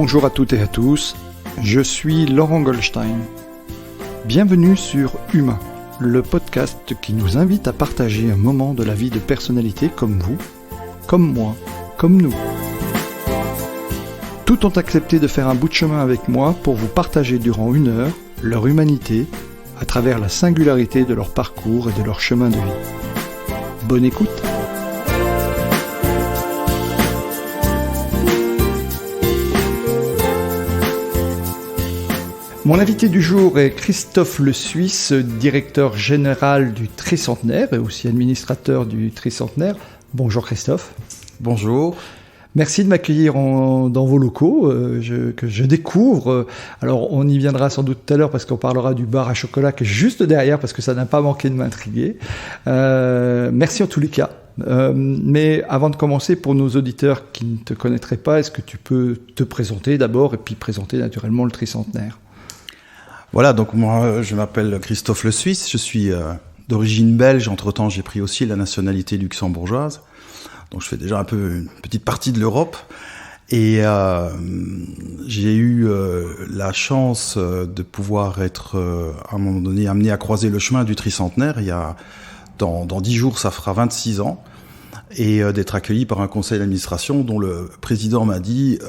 Bonjour à toutes et à tous, je suis Laurent Goldstein. Bienvenue sur Humain, le podcast qui nous invite à partager un moment de la vie de personnalités comme vous, comme moi, comme nous. Tous ont accepté de faire un bout de chemin avec moi pour vous partager durant 1 heure leur humanité à travers la singularité de leur parcours et de leur chemin de vie. Bonne écoute! Mon invité du jour est Christophe Le Suisse, directeur général du Tricentenaire et aussi administrateur du Tricentenaire. Bonjour Christophe. Bonjour. Merci de m'accueillir dans vos locaux que je découvre. Alors on y viendra sans doute tout à l'heure parce qu'on parlera du bar à chocolat qui est juste derrière parce que ça n'a pas manqué de m'intriguer. Merci en tous les cas. Mais avant de commencer, pour nos auditeurs qui ne te connaîtraient pas, est-ce que tu peux te présenter d'abord et puis présenter naturellement le Tricentenaire ? Voilà, donc moi je m'appelle Christophe Le Suisse, je suis d'origine belge, entre-temps j'ai pris aussi la nationalité luxembourgeoise, donc je fais déjà un peu une petite partie de l'Europe, et j'ai eu la chance de pouvoir être à un moment donné amené à croiser le chemin du Tricentenaire, dans 10 jours ça fera 26 ans, et d'être accueilli par un conseil d'administration dont le président m'a dit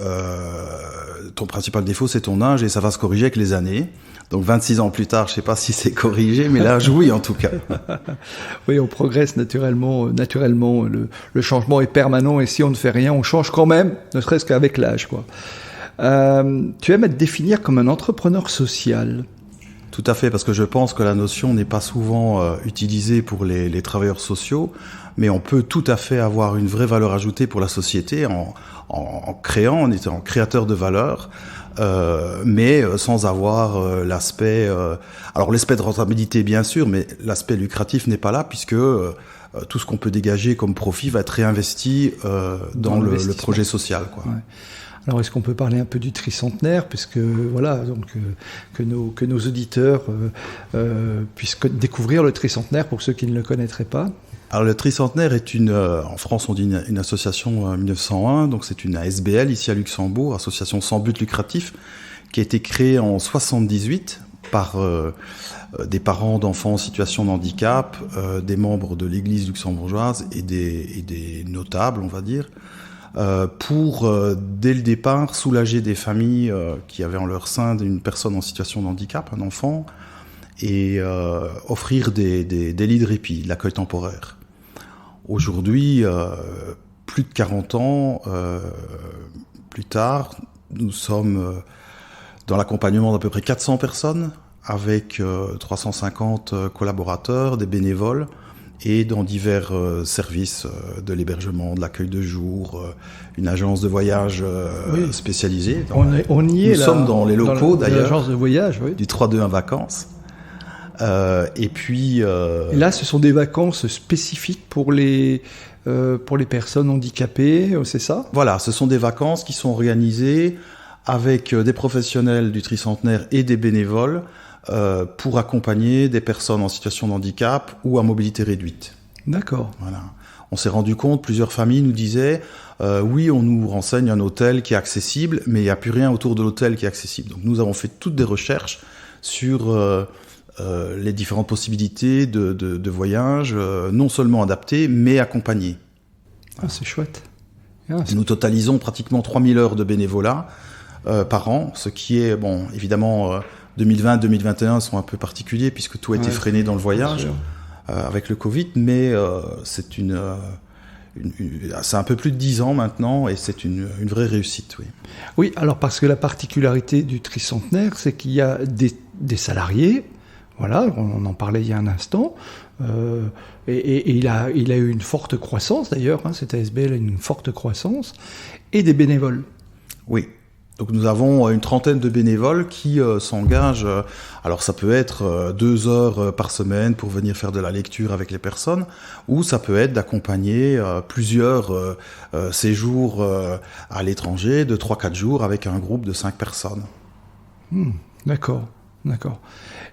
ton principal défaut c'est ton âge et ça va se corriger avec les années. Donc 26 ans plus tard, je ne sais pas si c'est corrigé, mais l'âge oui en tout cas. Oui, on progresse naturellement, le changement est permanent et si on ne fait rien, on change quand même, ne serait-ce qu'avec l'âge, quoi. Tu aimes être définir comme un entrepreneur social. Tout à fait, parce que je pense que la notion n'est pas souvent utilisée pour les travailleurs sociaux, mais on peut tout à fait avoir une vraie valeur ajoutée pour la société en étant créateur de valeur, mais sans avoir l'aspect de rentabilité bien sûr, mais l'aspect lucratif n'est pas là puisque tout ce qu'on peut dégager comme profit va être réinvesti dans le projet social, quoi. Ouais. Alors, est-ce qu'on peut parler un peu du Tricentenaire, puisque voilà, donc que nos auditeurs puissent découvrir le Tricentenaire pour ceux qui ne le connaîtraient pas. Alors, le Tricentenaire est en France, on dit une association 1901, donc c'est une ASBL ici à Luxembourg, association sans but lucratif, qui a été créée en 78 par des parents d'enfants en situation de handicap, des membres de l'Église luxembourgeoise et des notables, on va dire. Pour, dès le départ, soulager des familles qui avaient en leur sein une personne en situation de handicap, un enfant, et offrir des lits de répit, de l'accueil temporaire. Aujourd'hui, plus de 40 ans plus tard, nous sommes dans l'accompagnement d'à peu près 400 personnes, avec 350 collaborateurs, des bénévoles, et dans divers services de l'hébergement, de l'accueil de jour, une agence de voyage spécialisée. Nous sommes dans les locaux d'ailleurs, l'agence de voyage, oui. Du 3-2-1 vacances. Et puis... Et là, ce sont des vacances spécifiques pour les personnes handicapées, c'est ça ? Voilà, ce sont des vacances qui sont organisées avec des professionnels du Tricentenaire et des bénévoles, pour accompagner des personnes en situation de handicap ou à mobilité réduite. D'accord. Voilà. On s'est rendu compte, plusieurs familles nous disaient oui, on nous renseigne un hôtel qui est accessible, mais il n'y a plus rien autour de l'hôtel qui est accessible. Donc nous avons fait toutes des recherches sur les différentes possibilités de voyage, non seulement adaptées, mais accompagnées. Ah, c'est chouette. Nous totalisons pratiquement 3000 heures de bénévolat par an, ce qui est, bon, évidemment... 2020-2021 sont un peu particuliers puisque tout a été freiné dans le voyage avec le Covid, mais c'est un peu plus de 10 ans maintenant et c'est une vraie réussite. Oui. Oui, alors parce que la particularité du Tricentenaire, c'est qu'il y a des salariés, voilà, on en parlait il y a un instant, et il a eu une forte croissance d'ailleurs, cette ASBL a une forte croissance, et des bénévoles. Oui. Donc nous avons une trentaine de bénévoles qui s'engagent, alors ça peut être 2 heures par semaine pour venir faire de la lecture avec les personnes, ou ça peut être d'accompagner plusieurs séjours à l'étranger de 3-4 jours avec un groupe de 5 personnes. D'accord.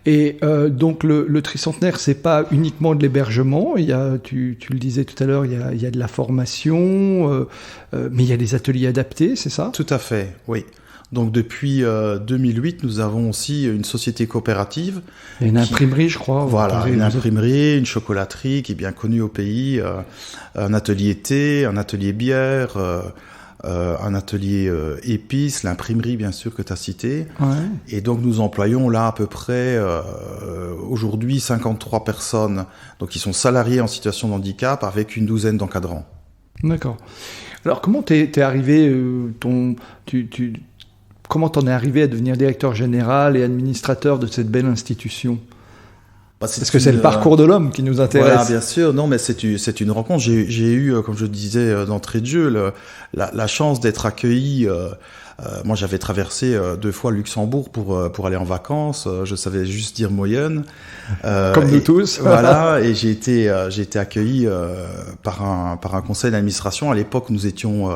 Et donc le Tricentenaire, c'est pas uniquement de l'hébergement. Il y a, tu le disais tout à l'heure, il y a de la formation, mais il y a des ateliers adaptés, c'est ça ? Tout à fait, oui. Donc depuis 2008, nous avons aussi une société coopérative. Et une imprimerie, je crois. Voilà, une imprimerie, une chocolaterie qui est bien connue au pays, un atelier thé, un atelier bière, un atelier épices, l'imprimerie bien sûr que tu as cité. Ouais. Et donc nous employons là à peu près aujourd'hui 53 personnes donc qui sont salariées en situation de handicap avec une douzaine d'encadrants. D'accord. Alors comment t'es arrivé, comment t'en es arrivé à devenir directeur général et administrateur de cette belle institution ? Parce que c'est le parcours de l'homme qui nous intéresse. Voilà, bien sûr. Non, mais c'est une rencontre. J'ai eu, comme je disais d'entrée de jeu, la chance d'être accueilli. Moi, j'avais traversé 2 fois le Luxembourg pour aller en vacances. Je savais juste dire moyenne. Comme nous tous. Voilà. Et j'ai été accueilli par un conseil d'administration. À l'époque, nous étions,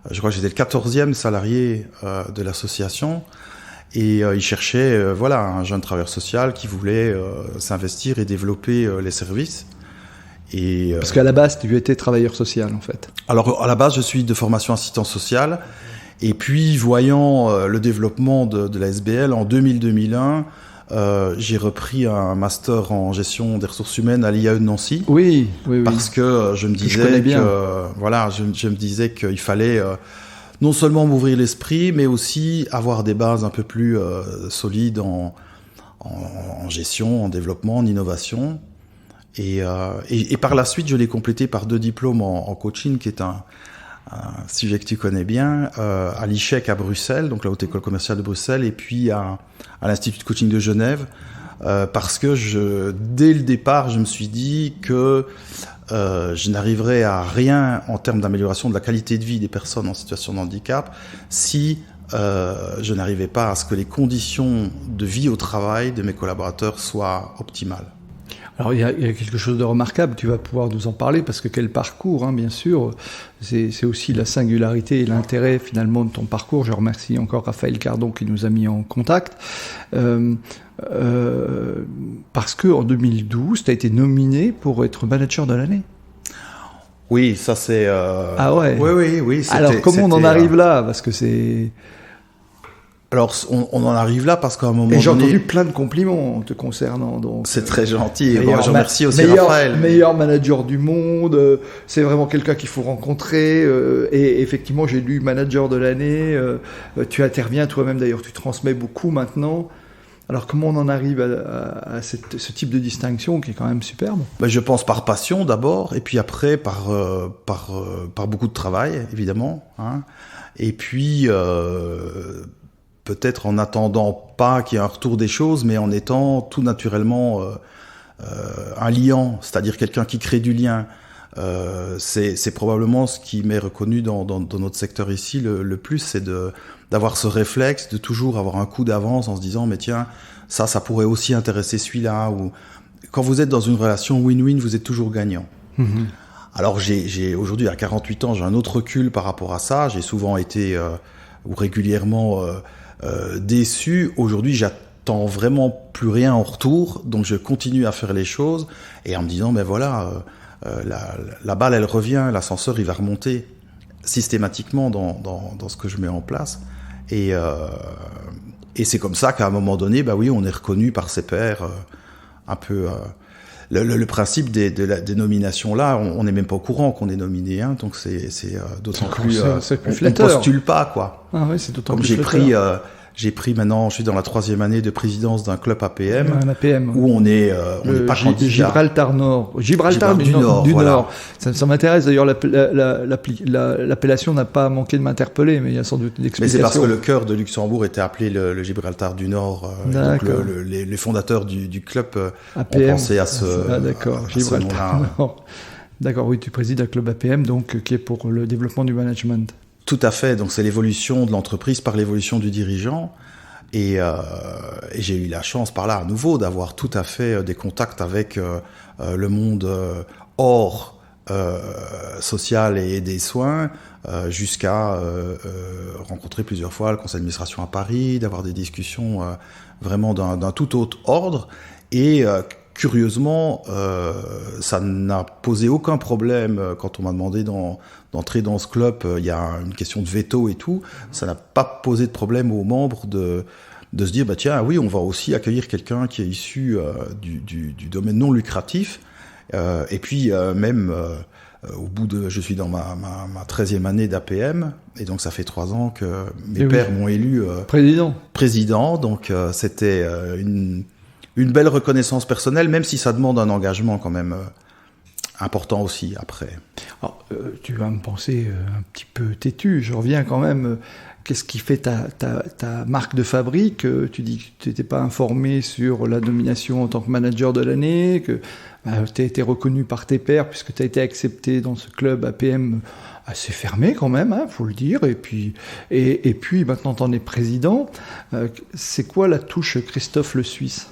je crois que j'étais le 14e salarié de l'association. Et il cherchait un jeune travailleur social qui voulait s'investir et développer les services. Et, parce qu'à la base, tu étais travailleur social, en fait. Alors, à la base, je suis de formation assistant social. Et puis, voyant le développement de la SBL en 2000-2001, j'ai repris un master en gestion des ressources humaines à l'IAE de Nancy. Oui. Parce que je me disais qu'il fallait non seulement m'ouvrir l'esprit, mais aussi avoir des bases un peu plus solides en gestion, en développement, en innovation. Et par la suite, je l'ai complété par 2 diplômes en coaching, qui est un sujet que tu connais bien, à l'ICHEC à Bruxelles, donc la Haute École Commerciale de Bruxelles, et puis à l'Institut de Coaching de Genève, parce que dès le départ, je me suis dit que je n'arriverai à rien en termes d'amélioration de la qualité de vie des personnes en situation de handicap si je n'arrivais pas à ce que les conditions de vie au travail de mes collaborateurs soient optimales. Alors il y a quelque chose de remarquable, tu vas pouvoir nous en parler, parce que quel parcours, hein, bien sûr, c'est aussi la singularité et l'intérêt finalement de ton parcours. Je remercie encore Raphaël Cardon qui nous a mis en contact, parce qu'en 2012, tu as été nominé pour être manager de l'année. Oui, ça c'est... Ah ouais. Oui. Alors comment on en arrive là ? Parce que c'est... Alors, on en arrive là parce qu'à un moment donné... Et j'ai entendu plein de compliments te concernant. Donc, c'est très gentil. Je remercie aussi Raphaël. Meilleur manager du monde. C'est vraiment quelqu'un qu'il faut rencontrer. Et effectivement, j'ai lu manager de l'année. Tu interviens toi-même d'ailleurs. Tu transmets beaucoup maintenant. Alors, comment on en arrive à ce type de distinction qui est quand même superbe ? Je pense par passion d'abord. Et puis après, par beaucoup de travail, évidemment. Hein. Et puis... peut-être en n'attendant pas qu'il y ait un retour des choses, mais en étant tout naturellement un liant, c'est-à-dire quelqu'un qui crée du lien. C'est probablement ce qui m'est reconnu dans notre secteur ici le plus, c'est d'avoir ce réflexe, de toujours avoir un coup d'avance en se disant « mais tiens, ça pourrait aussi intéresser celui-là ». Ou quand vous êtes dans une relation win-win, vous êtes toujours gagnant. Mm-hmm. Alors j'ai aujourd'hui, à 48 ans, j'ai un autre recul par rapport à ça. J'ai souvent été, ou régulièrement... déçu. Aujourd'hui, j'attends vraiment plus rien en retour, donc je continue à faire les choses et en me disant, mais voilà, la balle, elle revient, l'ascenseur, il va remonter systématiquement dans ce que je mets en place. Et c'est comme ça qu'à un moment donné, oui, on est reconnu par ses pairs, un peu. Le principe des nominations là, on n'est même pas au courant qu'on est nominé, hein, donc c'est d'autant plus, on postule pas quoi. Ah ouais, c'est d'autant comme plus flatteur. J'ai pris maintenant, je suis dans la 3e année de présidence d'un club APM, où on n'est pas candidat. Gibraltar Nord, Gibraltar du Nord. Voilà. Ça m'intéresse d'ailleurs, l'appellation n'a pas manqué de m'interpeller, mais il y a sans doute une explication. Mais c'est parce que le cœur de Luxembourg était appelé le Gibraltar du Nord. Donc les fondateurs du club APM, ont pensé à ce Gibraltar Nord. D'accord, oui, tu présides un club APM, donc qui est pour le développement du management. Tout à fait, donc c'est l'évolution de l'entreprise par l'évolution du dirigeant. Et j'ai eu la chance par là à nouveau d'avoir tout à fait des contacts avec le monde hors social et des soins, jusqu'à rencontrer plusieurs fois le conseil d'administration à Paris, d'avoir des discussions vraiment d'un tout autre ordre. Et curieusement, ça n'a posé aucun problème quand on m'a demandé d'entrer dans ce club. Il y a une question de veto et tout. Ça n'a pas posé de problème aux membres de se dire, tiens, oui, on va aussi accueillir quelqu'un qui est issu du domaine non lucratif. Et puis, même au bout je suis dans ma 13e année d'APM, et donc ça fait 3 ans que mes pères m'ont élu président. Donc, c'était une belle reconnaissance personnelle, même si ça demande un engagement quand même important aussi après. Alors, tu vas me penser un petit peu têtu, je reviens quand même. Qu'est-ce qui fait ta marque de fabrique? Tu dis que tu n'étais pas informé sur la nomination en tant que manager de l'année, que tu as été reconnu par tes pairs puisque tu as été accepté dans ce club APM assez fermé quand même, faut le dire. Et puis maintenant tu en es président. C'est quoi la touche Christophe le Suisse?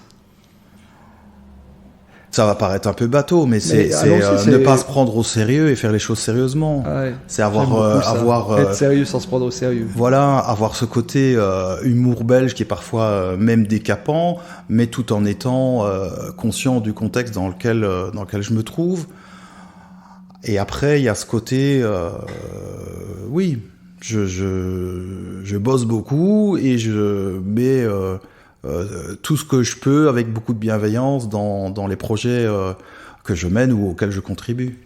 Ça va paraître un peu bateau, mais c'est ne pas se prendre au sérieux et faire les choses sérieusement. Ouais, c'est avoir être sérieux sans se prendre au sérieux. Voilà, avoir ce côté humour belge qui est parfois même décapant, mais tout en étant conscient du contexte dans lequel je me trouve. Et après, il y a ce côté, oui, je bosse beaucoup et je mets tout ce que je peux avec beaucoup de bienveillance dans les projets que je mène ou auxquels je contribue.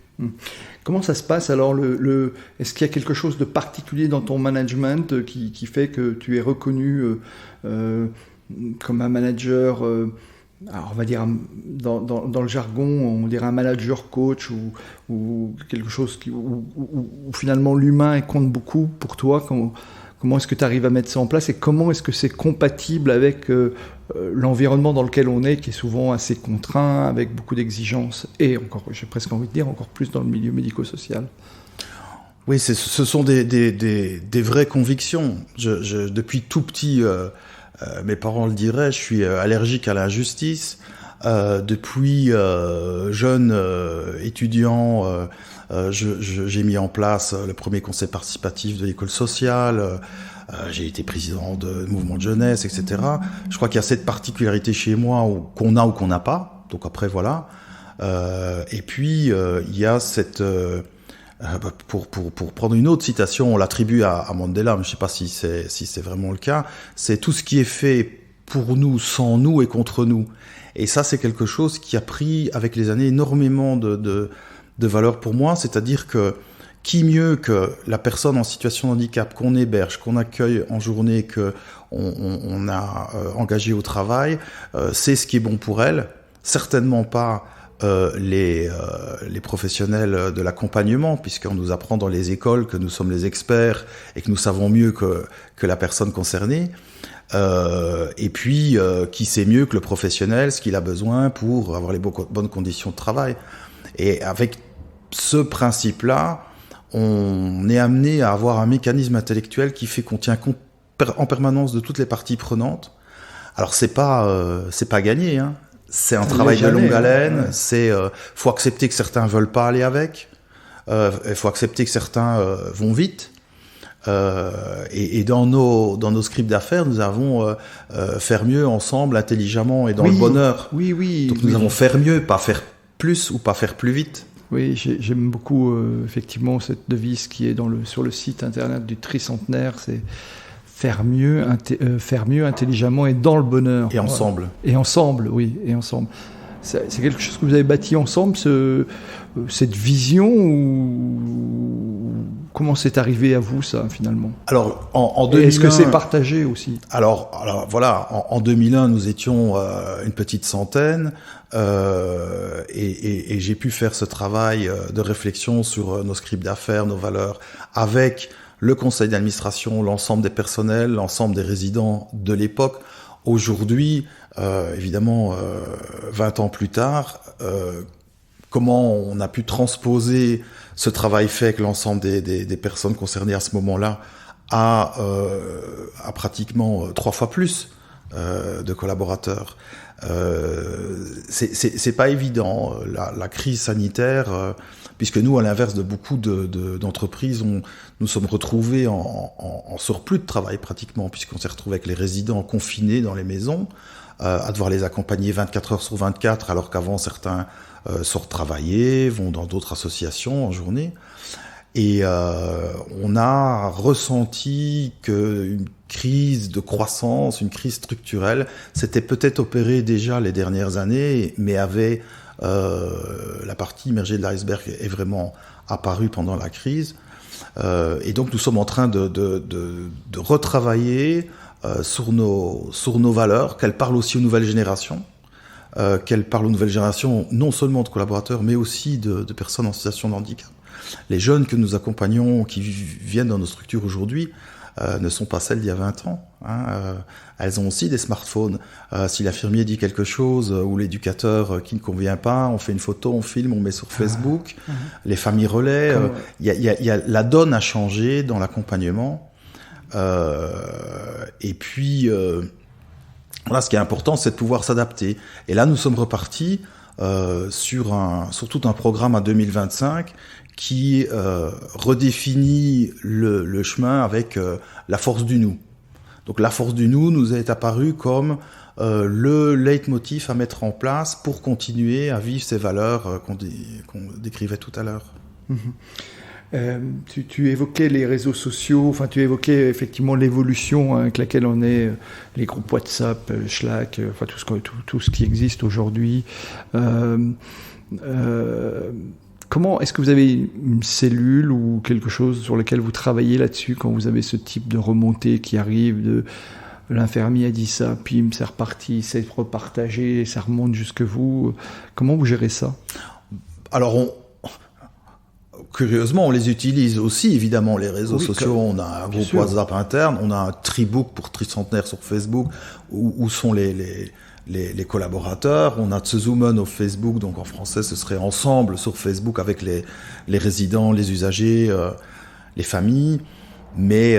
Comment ça se passe alors est-ce qu'il y a quelque chose de particulier dans ton management qui fait que tu es reconnu comme un manager, alors on va dire dans le jargon, on dirait un manager coach ou quelque chose où finalement l'humain compte beaucoup pour toi? Comment est-ce que tu arrives à mettre ça en place et comment est-ce que c'est compatible avec l'environnement dans lequel on est, qui est souvent assez contraint, avec beaucoup d'exigences et encore, j'ai presque envie de dire, encore plus dans le milieu médico-social? Oui, ce sont des vraies convictions. Depuis tout petit, mes parents le diraient, je suis allergique à l'injustice. Depuis jeune étudiant, j'ai mis en place le premier conseil participatif de l'école sociale, j'ai été président de mouvement de jeunesse, etc. Je crois qu'il y a cette particularité chez moi qu'on a ou qu'on n'a pas, donc après voilà. Et puis il y a cette... pour prendre une autre citation, on l'attribue à Mandela, mais je ne sais pas si c'est vraiment le cas, c'est tout ce qui est fait pour nous, sans nous et contre nous. Et ça, c'est quelque chose qui a pris, avec les années, énormément de valeur pour moi. C'est-à-dire que qui mieux que la personne en situation de handicap qu'on héberge, qu'on accueille en journée, qu'on a engagé au travail, c'est ce qui est bon pour elle. Certainement pas les professionnels de l'accompagnement, puisqu'on nous apprend dans les écoles que nous sommes les experts et que nous savons mieux que la personne concernée. Et puis, qui sait mieux que le professionnel ce qu'il a besoin pour avoir les bonnes conditions de travail. Et avec ce principe-là, on est amené à avoir un mécanisme intellectuel qui fait qu'on tient compte en permanence de toutes les parties prenantes. Alors, c'est pas gagné, hein. C'est un travail de longue haleine. Ouais. Faut accepter que certains veulent pas aller avec. Il faut accepter que certains vont vite. Et dans nos scripts d'affaires, nous avons faire mieux ensemble, intelligemment et dans le bonheur. Oui. Donc nous avons faire mieux, pas faire plus ou pas faire plus vite. Oui, j'aime beaucoup effectivement cette devise qui est sur le site internet du Tricentenaire, c'est faire mieux intelligemment et dans le bonheur. Et ensemble. Et ensemble, oui, et ensemble. C'est quelque chose que vous avez bâti ensemble, cette vision, ou comment c'est arrivé à vous, ça, finalement? Alors, en 2001... Est-ce que c'est partagé aussi? Alors voilà, en 2001, nous étions une petite centaine, et j'ai pu faire ce travail de réflexion sur nos scripts d'affaires, nos valeurs, avec le conseil d'administration, l'ensemble des personnels, l'ensemble des résidents de l'époque. Aujourd'hui, évidemment, 20 ans plus tard, comment on a pu transposer ce travail fait avec l'ensemble des personnes concernées à ce moment-là à pratiquement 3 fois plus de collaborateurs. C'est pas évident, la crise sanitaire, puisque nous, à l'inverse de beaucoup d'entreprises, nous sommes retrouvés en surplus de travail pratiquement, puisqu'on s'est retrouvés avec les résidents confinés dans les maisons, à devoir les accompagner 24 heures sur 24, alors qu'avant certains sortent travailler, vont dans d'autres associations en journée. Et on a ressenti qu'une crise de croissance, une crise structurelle, s'était peut-être opérée déjà les dernières années, mais avait la partie immergée de l'iceberg est vraiment apparue pendant la crise. Et donc nous sommes en train de retravailler sur nos valeurs, qu'elles parlent aussi aux nouvelles générations, qu'elles parlent aux nouvelles générations non seulement de collaborateurs, mais aussi de personnes en situation de handicap. Les jeunes que nous accompagnons, qui viennent dans nos structures aujourd'hui, ne sont pas celles d'il y a 20 ans. Elles ont aussi des smartphones. Si l'infirmier dit quelque chose ou l'éducateur qui ne convient pas, on fait une photo, on filme, on met sur Facebook. Les familles relaient. La donne a changé dans l'accompagnement. Et puis, voilà, ce qui est important, c'est de pouvoir s'adapter. Et là, nous sommes repartis sur tout un programme à 2025 qui redéfinit le chemin avec la force du nous. Donc la force du nous est apparue comme le leitmotiv à mettre en place pour continuer à vivre ces valeurs qu'on décrivait tout à l'heure. Tu évoquais les réseaux sociaux, enfin tu évoquais effectivement l'évolution avec laquelle on est, les groupes WhatsApp, Slack, enfin tout ce qui existe aujourd'hui. Comment est-ce que vous avez une cellule ou quelque chose sur lequel vous travaillez là-dessus quand vous avez ce type de remontée qui arrive de l'infirmier a dit ça, pim, c'est reparti, c'est repartagé, ça remonte jusque vous. Comment vous gérez ça? Alors curieusement, on les utilise aussi, évidemment, les réseaux sociaux. On a un groupe WhatsApp interne, on a un tribook pour tricentenaire sur Facebook, où sont les collaborateurs. On a Zuzumen au Facebook, donc en français, ce serait ensemble sur Facebook avec les résidents, les usagers, les familles. Mais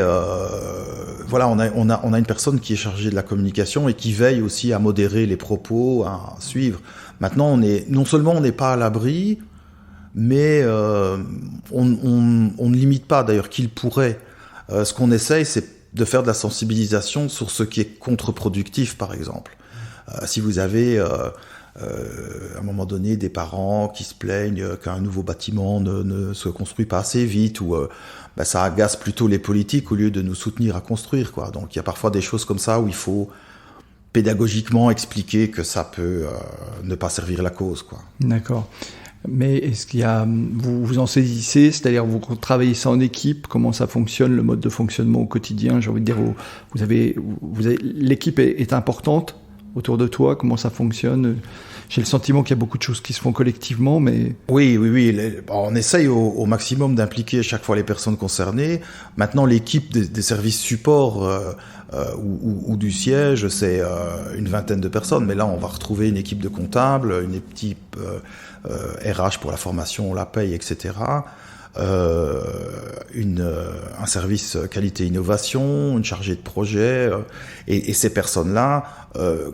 voilà, on a une personne qui est chargée de la communication et qui veille aussi à modérer les propos, à suivre. Maintenant, non seulement on n'est pas à l'abri, mais on ne limite pas d'ailleurs qu'il pourrait. Ce qu'on essaye, c'est de faire de la sensibilisation sur ce qui est contre-productif, par exemple. Si vous avez à un moment donné des parents qui se plaignent qu'un nouveau bâtiment ne se construit pas assez vite, ou ça agace plutôt les politiques au lieu de nous soutenir à construire, quoi. Donc il y a parfois des choses comme ça où il faut pédagogiquement expliquer que ça peut ne pas servir la cause, quoi. D'accord. Mais est-ce qu'il y a, vous en saisissez, c'est-à-dire vous travaillez ça en équipe, comment ça fonctionne, le mode de fonctionnement au quotidien? J'ai envie de dire, vous avez l'équipe est importante autour de toi, comment ça fonctionne? J'ai le sentiment qu'il y a beaucoup de choses qui se font collectivement, mais... Oui. On essaye au maximum d'impliquer chaque fois les personnes concernées. Maintenant, l'équipe des services support ou du siège, c'est une vingtaine de personnes. Mais là, on va retrouver une équipe de comptables, une équipe RH pour la formation, la paye, etc. Un service qualité innovation, une chargée de projet, et ces personnes-là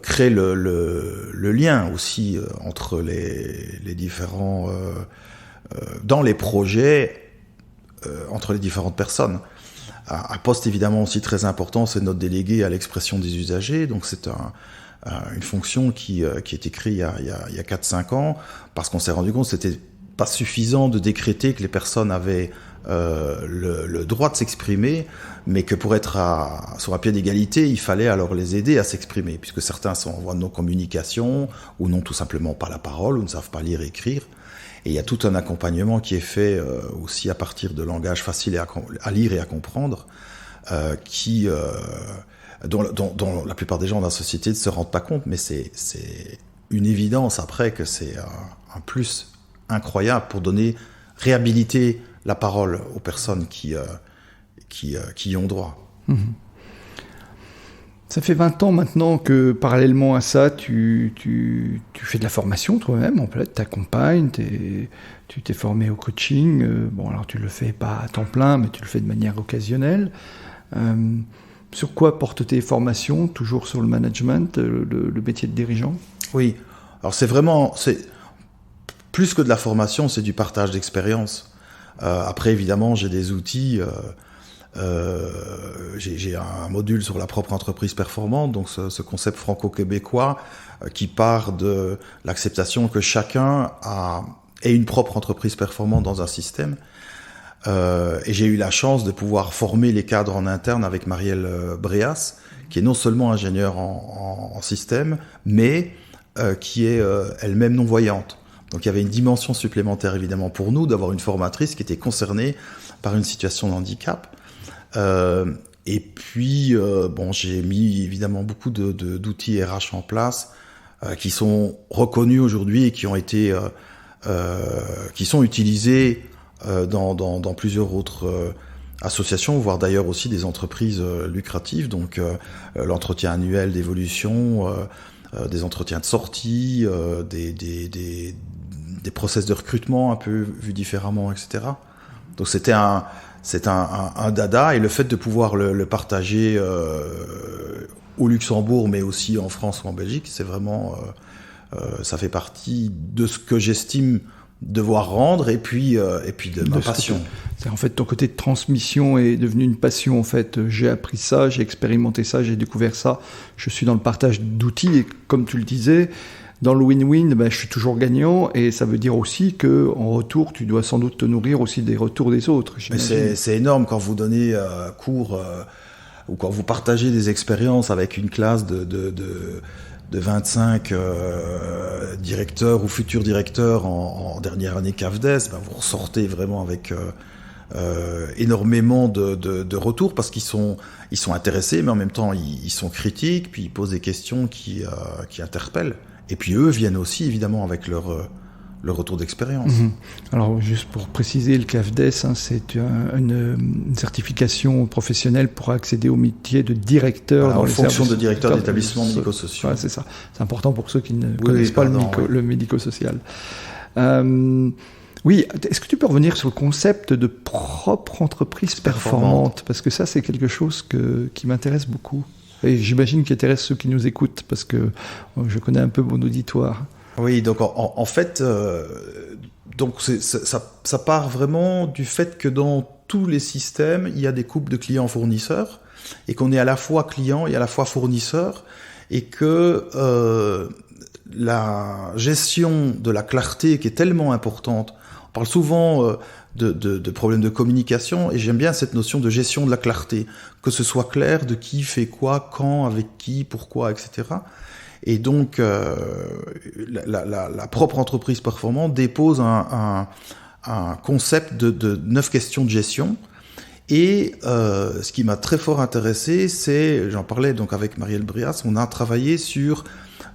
créent le lien aussi entre les différents dans les projets entre les différentes personnes. Un poste évidemment aussi très important, c'est notre délégué à l'expression des usagers. Donc c'est une fonction qui a été créée il y a 4-5 ans, parce qu'on s'est rendu compte que c'était pas suffisant de décréter que les personnes avaient le droit de s'exprimer, mais que pour être sur un pied d'égalité, il fallait alors les aider à s'exprimer, puisque certains sont en voie de non-communication, ou n'ont tout simplement pas la parole, ou ne savent pas lire et écrire. Et il y a tout un accompagnement qui est fait aussi à partir de langage facile à lire et à comprendre, dont la plupart des gens dans la société ne se rendent pas compte, mais c'est une évidence après que c'est un plus incroyable pour réhabiliter la parole aux personnes qui y ont droit. Ça fait 20 ans maintenant que, parallèlement à ça, tu fais de la formation toi-même, en fait, t'accompagnes, tu t'es formé au coaching. Bon, alors tu le fais pas à temps plein, mais tu le fais de manière occasionnelle. Sur quoi portent tes formations? Toujours sur le management, le métier de dirigeant? Oui, alors c'est plus que de la formation, c'est du partage d'expérience. Après, évidemment, j'ai des outils j'ai un module sur la propre entreprise performante, donc ce concept franco-québécois qui part de l'acceptation que chacun ait une propre entreprise performante dans un système. Et j'ai eu la chance de pouvoir former les cadres en interne avec Marielle Bréas, qui est non seulement ingénieure en système, mais qui est elle-même non-voyante. Donc il y avait une dimension supplémentaire évidemment pour nous d'avoir une formatrice qui était concernée par une situation de handicap. Et puis j'ai mis évidemment beaucoup d'outils RH en place qui sont reconnus aujourd'hui et qui ont été qui sont utilisés dans plusieurs autres associations, voire d'ailleurs aussi des entreprises lucratives, donc l'entretien annuel d'évolution, des entretiens de sortie, des process de recrutement un peu vus différemment, etc. Donc c'est un dada, et le fait de pouvoir le partager au Luxembourg, mais aussi en France ou en Belgique, c'est vraiment ça fait partie de ce que j'estime devoir rendre, et puis de ma passion. C'est en fait ton côté de transmission est devenu une passion. En fait, j'ai appris ça, j'ai expérimenté ça, j'ai découvert ça. Je suis dans le partage d'outils, et comme tu le disais, dans le win-win, je suis toujours gagnant, et ça veut dire aussi que en retour, tu dois sans doute te nourrir aussi des retours des autres. Mais c'est énorme quand vous donnez cours ou quand vous partagez des expériences avec une classe de 25 directeurs ou futurs directeurs en dernière année CAFDES, vous ressortez vraiment avec énormément de retours, parce qu'ils sont intéressés, mais en même temps ils sont critiques, puis ils posent des questions qui interpellent. Et puis eux viennent aussi évidemment avec leur retour d'expérience. Mmh. Alors juste pour préciser, le CAFDES, c'est une certification professionnelle pour accéder au métier de directeur dans les fonction services de directeur d'établissement médico-social. Ouais, c'est ça. C'est important pour ceux qui ne connaissent pas le médico-social. Oui, est-ce que tu peux revenir sur le concept de propre entreprise performante ? Parce que ça, c'est quelque chose qui m'intéresse beaucoup. Et j'imagine qu'il intéresse ceux qui nous écoutent, parce que je connais un peu mon auditoire. Oui, donc en fait, donc ça part vraiment du fait que dans tous les systèmes, il y a des couples de clients-fournisseurs, et qu'on est à la fois client et à la fois fournisseur, et que la gestion de la clarté qui est tellement importante. On parle souvent de problèmes de communication, et j'aime bien cette notion de gestion de la clarté, que ce soit clair de qui fait quoi, quand, avec qui, pourquoi, etc. Et donc la propre entreprise performante dépose un concept de 9 questions de gestion. Et ce qui m'a très fort intéressé, c'est, j'en parlais donc avec Marielle Bréas, on a travaillé sur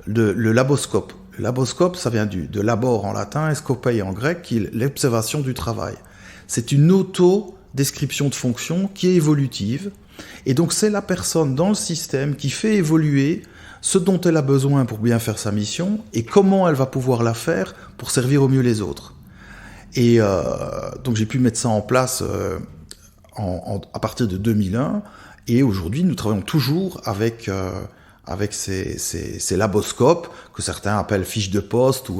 le laboscope. Le laboscope, ça vient de labor en latin et scopei en grec, qui est l'observation du travail. C'est une auto-description de fonction qui est évolutive. Et donc c'est la personne dans le système qui fait évoluer ce dont elle a besoin pour bien faire sa mission, et comment elle va pouvoir la faire pour servir au mieux les autres. Et donc j'ai pu mettre ça en place à partir de 2001, et aujourd'hui nous travaillons toujours avec ces laboscopes que certains appellent fiches de poste,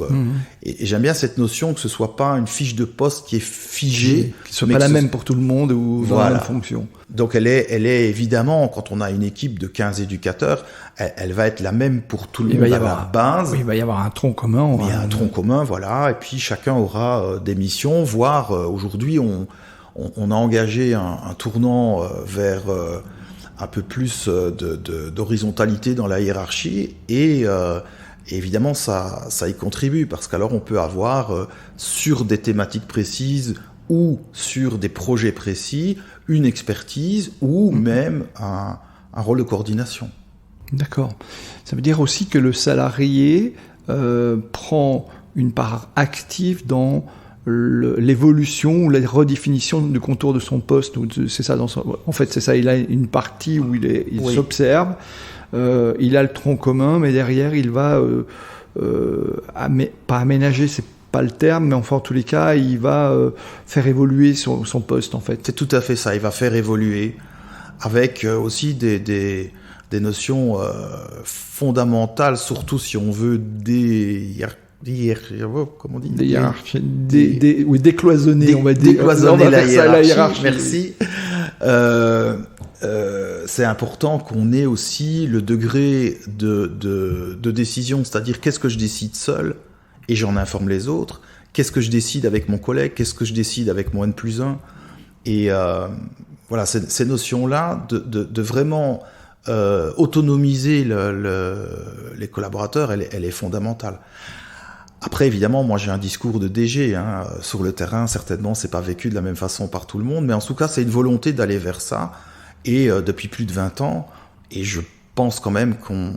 et j'aime bien cette notion que ce soit pas une fiche de poste qui est figée, qui soit pas la même pour tout le monde ou dans la même fonction. Donc elle est évidemment, quand on a une équipe de 15 éducateurs, elle va être la même pour tout le monde à la base. Oui, il va y avoir un tronc commun. Il y a un tronc commun, voilà, et puis chacun aura des missions, voire aujourd'hui on a engagé un tournant vers un peu plus d'horizontalité dans la hiérarchie, et évidemment ça y contribue, parce qu'alors on peut avoir sur des thématiques précises ou sur des projets précis une expertise ou même un rôle de coordination. D'accord. Ça veut dire aussi que le salarié prend une part active dans l'évolution ou la redéfinition du contour de son poste. C'est ça, en fait, c'est ça. Il a une partie où il s'observe, il a le tronc commun, mais derrière, il va pas aménager, c'est pas le terme, mais enfin, en tous les cas, il va faire évoluer son poste, en fait. C'est tout à fait ça. Il va faire évoluer avec aussi des notions fondamentales, surtout si on veut comment on dit, décloisonner, on va dire. Décloisonner la hiérarchie. Merci. c'est important qu'on ait aussi le degré de décision, c'est-à-dire qu'est-ce que je décide seul et j'en informe les autres, qu'est-ce que je décide avec mon collègue, qu'est-ce que je décide avec mon N+1, et voilà, ces notions-là de vraiment autonomiser les collaborateurs, elle est fondamentale. Après, évidemment, moi j'ai un discours de DG, hein, sur le terrain, certainement c'est pas vécu de la même façon par tout le monde, mais en tout cas c'est une volonté d'aller vers ça, et depuis plus de 20 ans, et je pense quand même qu'on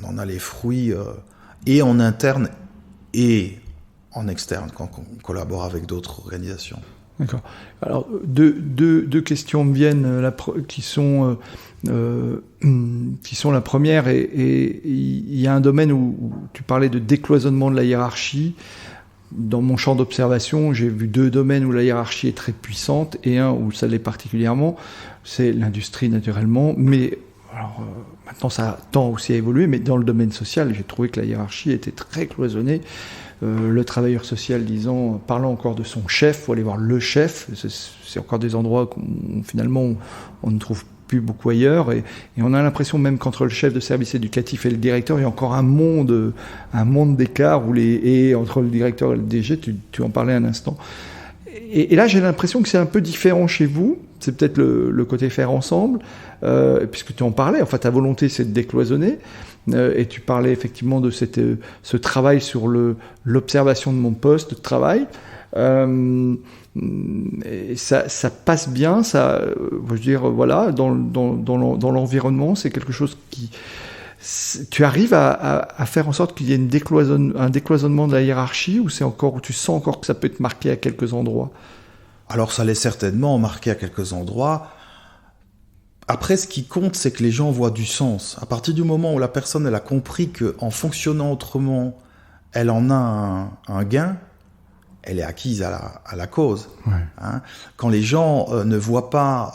en a les fruits, et en interne et en externe, quand on collabore avec d'autres organisations. D'accord. Alors, deux questions me viennent qui sont la première, et il y a un domaine où tu parlais de décloisonnement de la hiérarchie. Dans mon champ d'observation, j'ai vu 2 domaines où la hiérarchie est très puissante et un où ça l'est particulièrement. C'est l'industrie, naturellement, mais alors, maintenant ça tend aussi à évoluer, mais dans le domaine social, j'ai trouvé que la hiérarchie était très cloisonnée. Le travailleur social parlant encore de son chef, faut aller voir le chef. C'est encore des endroits finalement on ne trouve plus beaucoup ailleurs, et on a l'impression même qu'entre le chef de service éducatif et le directeur, il y a encore un monde d'écart et entre le directeur et le DG, tu en parlais un instant. Et là, j'ai l'impression que c'est un peu différent chez vous. C'est peut-être le côté faire ensemble, puisque tu en parlais. Enfin, ta volonté, c'est de décloisonner. Et tu parlais effectivement de ce travail sur l'observation de mon poste de travail. Et ça passe bien, je veux dire, voilà, dans l'environnement, c'est quelque chose qui... Tu arrives à faire en sorte qu'il y ait un décloisonnement de la hiérarchie, ou où tu sens encore que ça peut être marqué à quelques endroits? Alors ça l'est certainement marqué à quelques endroits. Après, ce qui compte, c'est que les gens voient du sens. À partir du moment où la personne elle a compris qu'en fonctionnant autrement, elle en a un gain, elle est acquise à la cause. Ouais. Hein. Quand les gens ne voient pas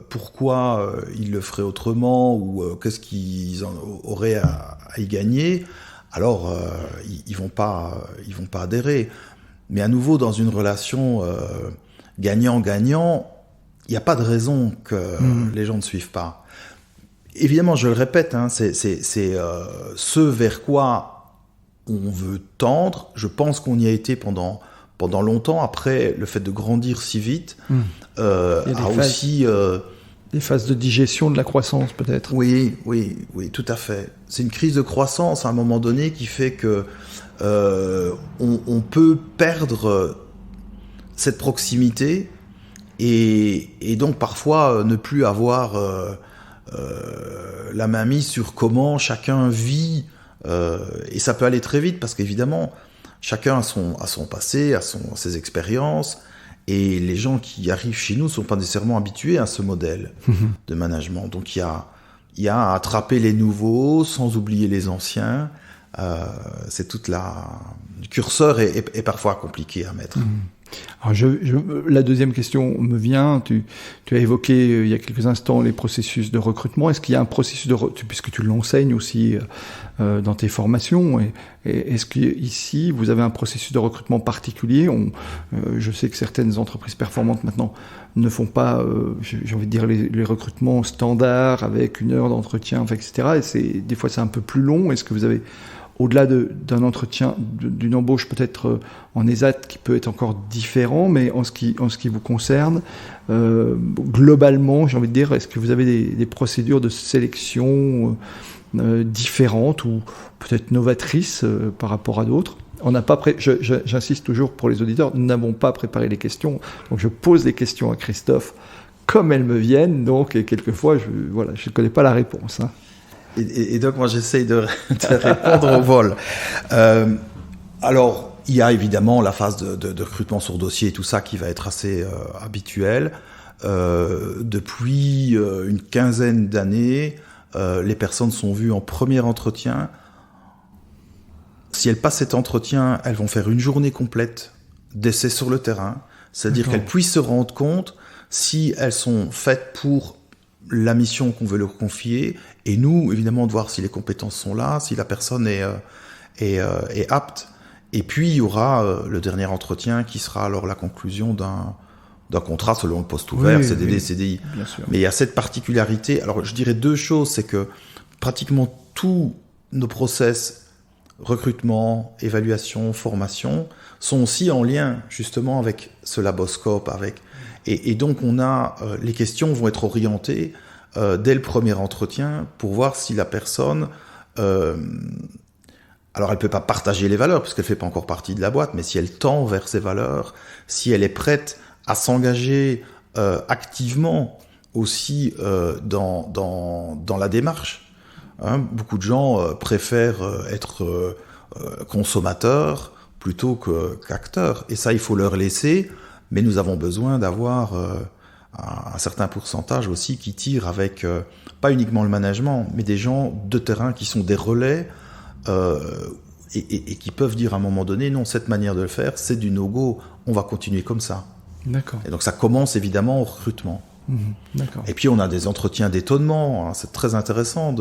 pourquoi ils le feraient autrement, ou qu'est-ce qu'ils auraient à y gagner, alors ils vont pas adhérer. Mais à nouveau, dans une relation gagnant-gagnant, il n'y a pas de raison que les gens ne suivent pas. Évidemment, je le répète, hein, c'est ce vers quoi on veut tendre. Je pense qu'on y a été pendant longtemps. Après, le fait de grandir si vite a aussi... des phases de digestion de la croissance, peut-être. Oui, tout à fait. C'est une crise de croissance à un moment donné qui fait que on peut perdre cette proximité et donc parfois ne plus avoir la main mise sur comment chacun vit, et ça peut aller très vite parce qu'évidemment chacun a son passé, a ses expériences, et les gens qui arrivent chez nous ne sont pas nécessairement habitués à ce modèle de management. Donc il y a à attraper les nouveaux sans oublier les anciens. C'est toute le curseur est parfois compliqué à mettre. Alors la deuxième question me vient. Tu as évoqué il y a quelques instants les processus de recrutement. Est-ce qu'il y a un processus puisque tu l'enseignes aussi dans tes formations, et est-ce qu'ici vous avez un processus de recrutement particulier? Je sais que certaines entreprises performantes maintenant ne font pas, j'ai envie de dire, les recrutements standards avec 1 heure d'entretien, etc. Et des fois c'est un peu plus long. Est-ce que vous avez, au-delà d'un entretien, d'une embauche peut-être en ESAT qui peut être encore différent, mais en ce qui vous concerne, globalement, j'ai envie de dire, est-ce que vous avez des procédures de sélection différentes ou peut-être novatrices par rapport à d'autres? On n'a pas j'insiste toujours pour les auditeurs, nous n'avons pas préparé les questions, donc je pose les questions à Christophe comme elles me viennent, donc, et quelquefois, je ne connais pas la réponse, hein. Et donc, moi, j'essaye de répondre au vol. Alors, il y a évidemment la phase de recrutement sur dossier et tout ça qui va être assez habituelle. Depuis une quinzaine d'années, les personnes sont vues en premier entretien. Si elles passent cet entretien, elles vont faire une journée complète d'essais sur le terrain. C'est-à-dire qu'elles puissent se rendre compte si elles sont faites pour la mission qu'on veut leur confier, et nous, évidemment, de voir si les compétences sont là, si la personne est apte. Et puis, il y aura le dernier entretien qui sera alors la conclusion d'un contrat selon le poste ouvert, oui, CDD, oui, CDI. bien sûr. Mais il y a cette particularité. Alors, je dirais deux choses. C'est que pratiquement tous nos process, recrutement, évaluation, formation, sont aussi en lien justement avec ce laboscope. Et donc, les questions vont être orientées dès le premier entretien pour voir si la personne... alors, elle peut pas partager les valeurs, puisqu'elle fait pas encore partie de la boîte, mais si elle tend vers ces valeurs, si elle est prête à s'engager activement aussi dans la démarche. Hein, beaucoup de gens préfèrent être consommateurs plutôt qu'acteurs. Et ça, il faut leur laisser, mais nous avons besoin d'avoir un certain pourcentage aussi qui tire avec, pas uniquement le management, mais des gens de terrain qui sont des relais et qui peuvent dire à un moment donné, non, cette manière de le faire, c'est du no-go, on va continuer comme ça. D'accord. Et donc ça commence évidemment au recrutement. D'accord. Et puis on a des entretiens d'étonnement, hein, c'est très intéressant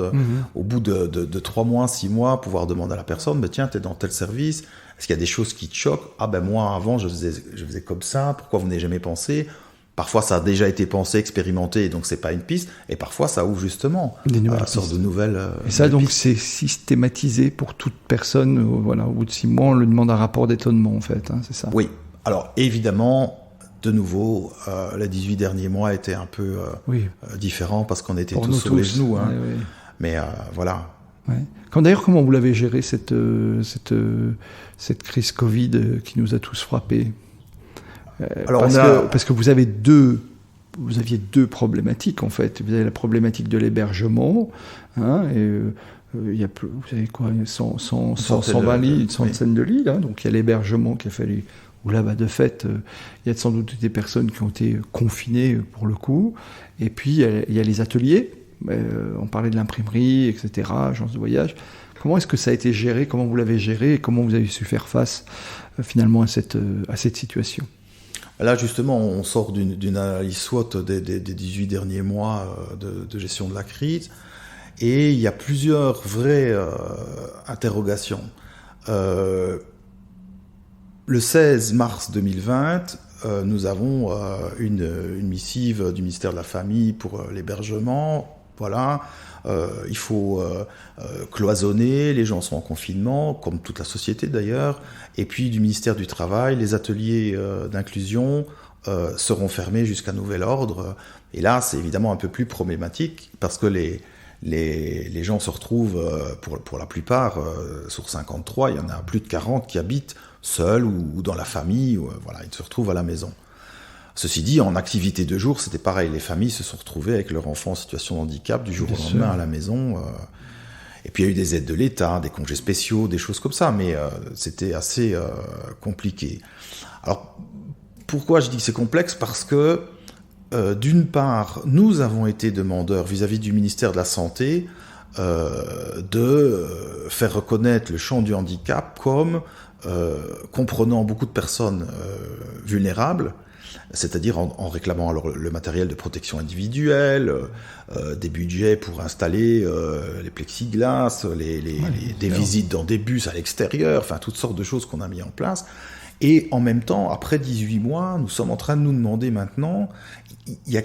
au bout de 3 mois, 6 mois, pouvoir demander à la personne, mais tiens, t'es dans tel service, est-ce qu'il y a des choses qui te choquent? Ah ben moi avant je faisais comme ça, pourquoi vous n'avez jamais pensé? Parfois ça a déjà été pensé, expérimenté, donc c'est pas une piste, et parfois ça ouvre justement à sorte de nouvelles et ça donc pistes. c'est systématisé pour toute personne, voilà, au bout de 6 mois on lui demande un rapport d'étonnement en fait, hein, c'est ça? Oui, alors évidemment... De nouveau, les 18 derniers mois étaient un peu différents parce qu'on était tous sur les genoux. Hein. Oui. Mais voilà. Ouais. D'ailleurs, comment vous l'avez géré cette crise Covid qui nous a tous frappés? Alors, parce que vous aviez deux problématiques en fait. Vous avez la problématique de l'hébergement, hein, et il y a vous savez quoi, 120 lits, une centaine de lits, hein, donc il y a l'hébergement qu'il a fallu. Où là, de fait, il y a sans doute des personnes qui ont été confinées pour le coup. Et puis, il y a les ateliers. On parlait de l'imprimerie, etc., agence de voyage. Comment est-ce que ça a été géré? Comment vous l'avez géré? Et comment vous avez su faire face, finalement, à cette situation? Là, justement, on sort d'une analyse SWOT des 18 derniers mois de gestion de la crise. Et il y a plusieurs vraies interrogations. Le 16 mars 2020, nous avons une missive du ministère de la Famille pour l'hébergement. Voilà, il faut cloisonner, les gens sont en confinement, comme toute la société d'ailleurs. Et puis du ministère du Travail, les ateliers d'inclusion seront fermés jusqu'à nouvel ordre. Et là, c'est évidemment un peu plus problématique parce que les gens se retrouvent, pour la plupart, sur 53, il y en a plus de 40 qui habitent seuls ou dans la famille, voilà, ils se retrouvent à la maison. Ceci dit, en activité de jour, c'était pareil, les familles se sont retrouvées avec leur enfant en situation de handicap du jour au lendemain à la maison. Et puis il y a eu des aides de l'État, des congés spéciaux, des choses comme ça, mais c'était assez compliqué. Alors, pourquoi je dis que c'est complexe? Parce que, d'une part, nous avons été demandeurs vis-à-vis du ministère de la Santé de faire reconnaître le champ du handicap comme comprenant beaucoup de personnes vulnérables, c'est-à-dire en réclamant alors le matériel de protection individuelle, des budgets pour installer les plexiglas, des visites dans des bus à l'extérieur, enfin toutes sortes de choses qu'on a mis en place. Et en même temps, après 18 mois, nous sommes en train de nous demander maintenant, il y a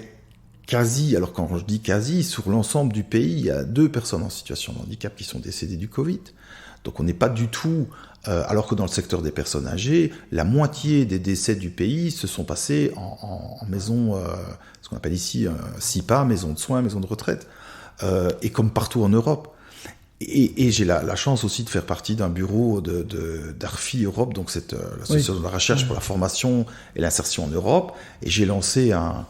quasi, alors quand je dis quasi, sur l'ensemble du pays, il y a 2 personnes en situation de handicap qui sont décédées du Covid. Donc on n'est pas du tout... alors que dans le secteur des personnes âgées, la moitié des décès du pays se sont passés en maison, ce qu'on appelle ici SIPA, maison de soins, maison de retraite, et comme partout en Europe. Et j'ai la chance aussi de faire partie d'un bureau d'ARFI Europe, donc c'est l'association de la recherche pour la formation et l'insertion en Europe, et j'ai lancé un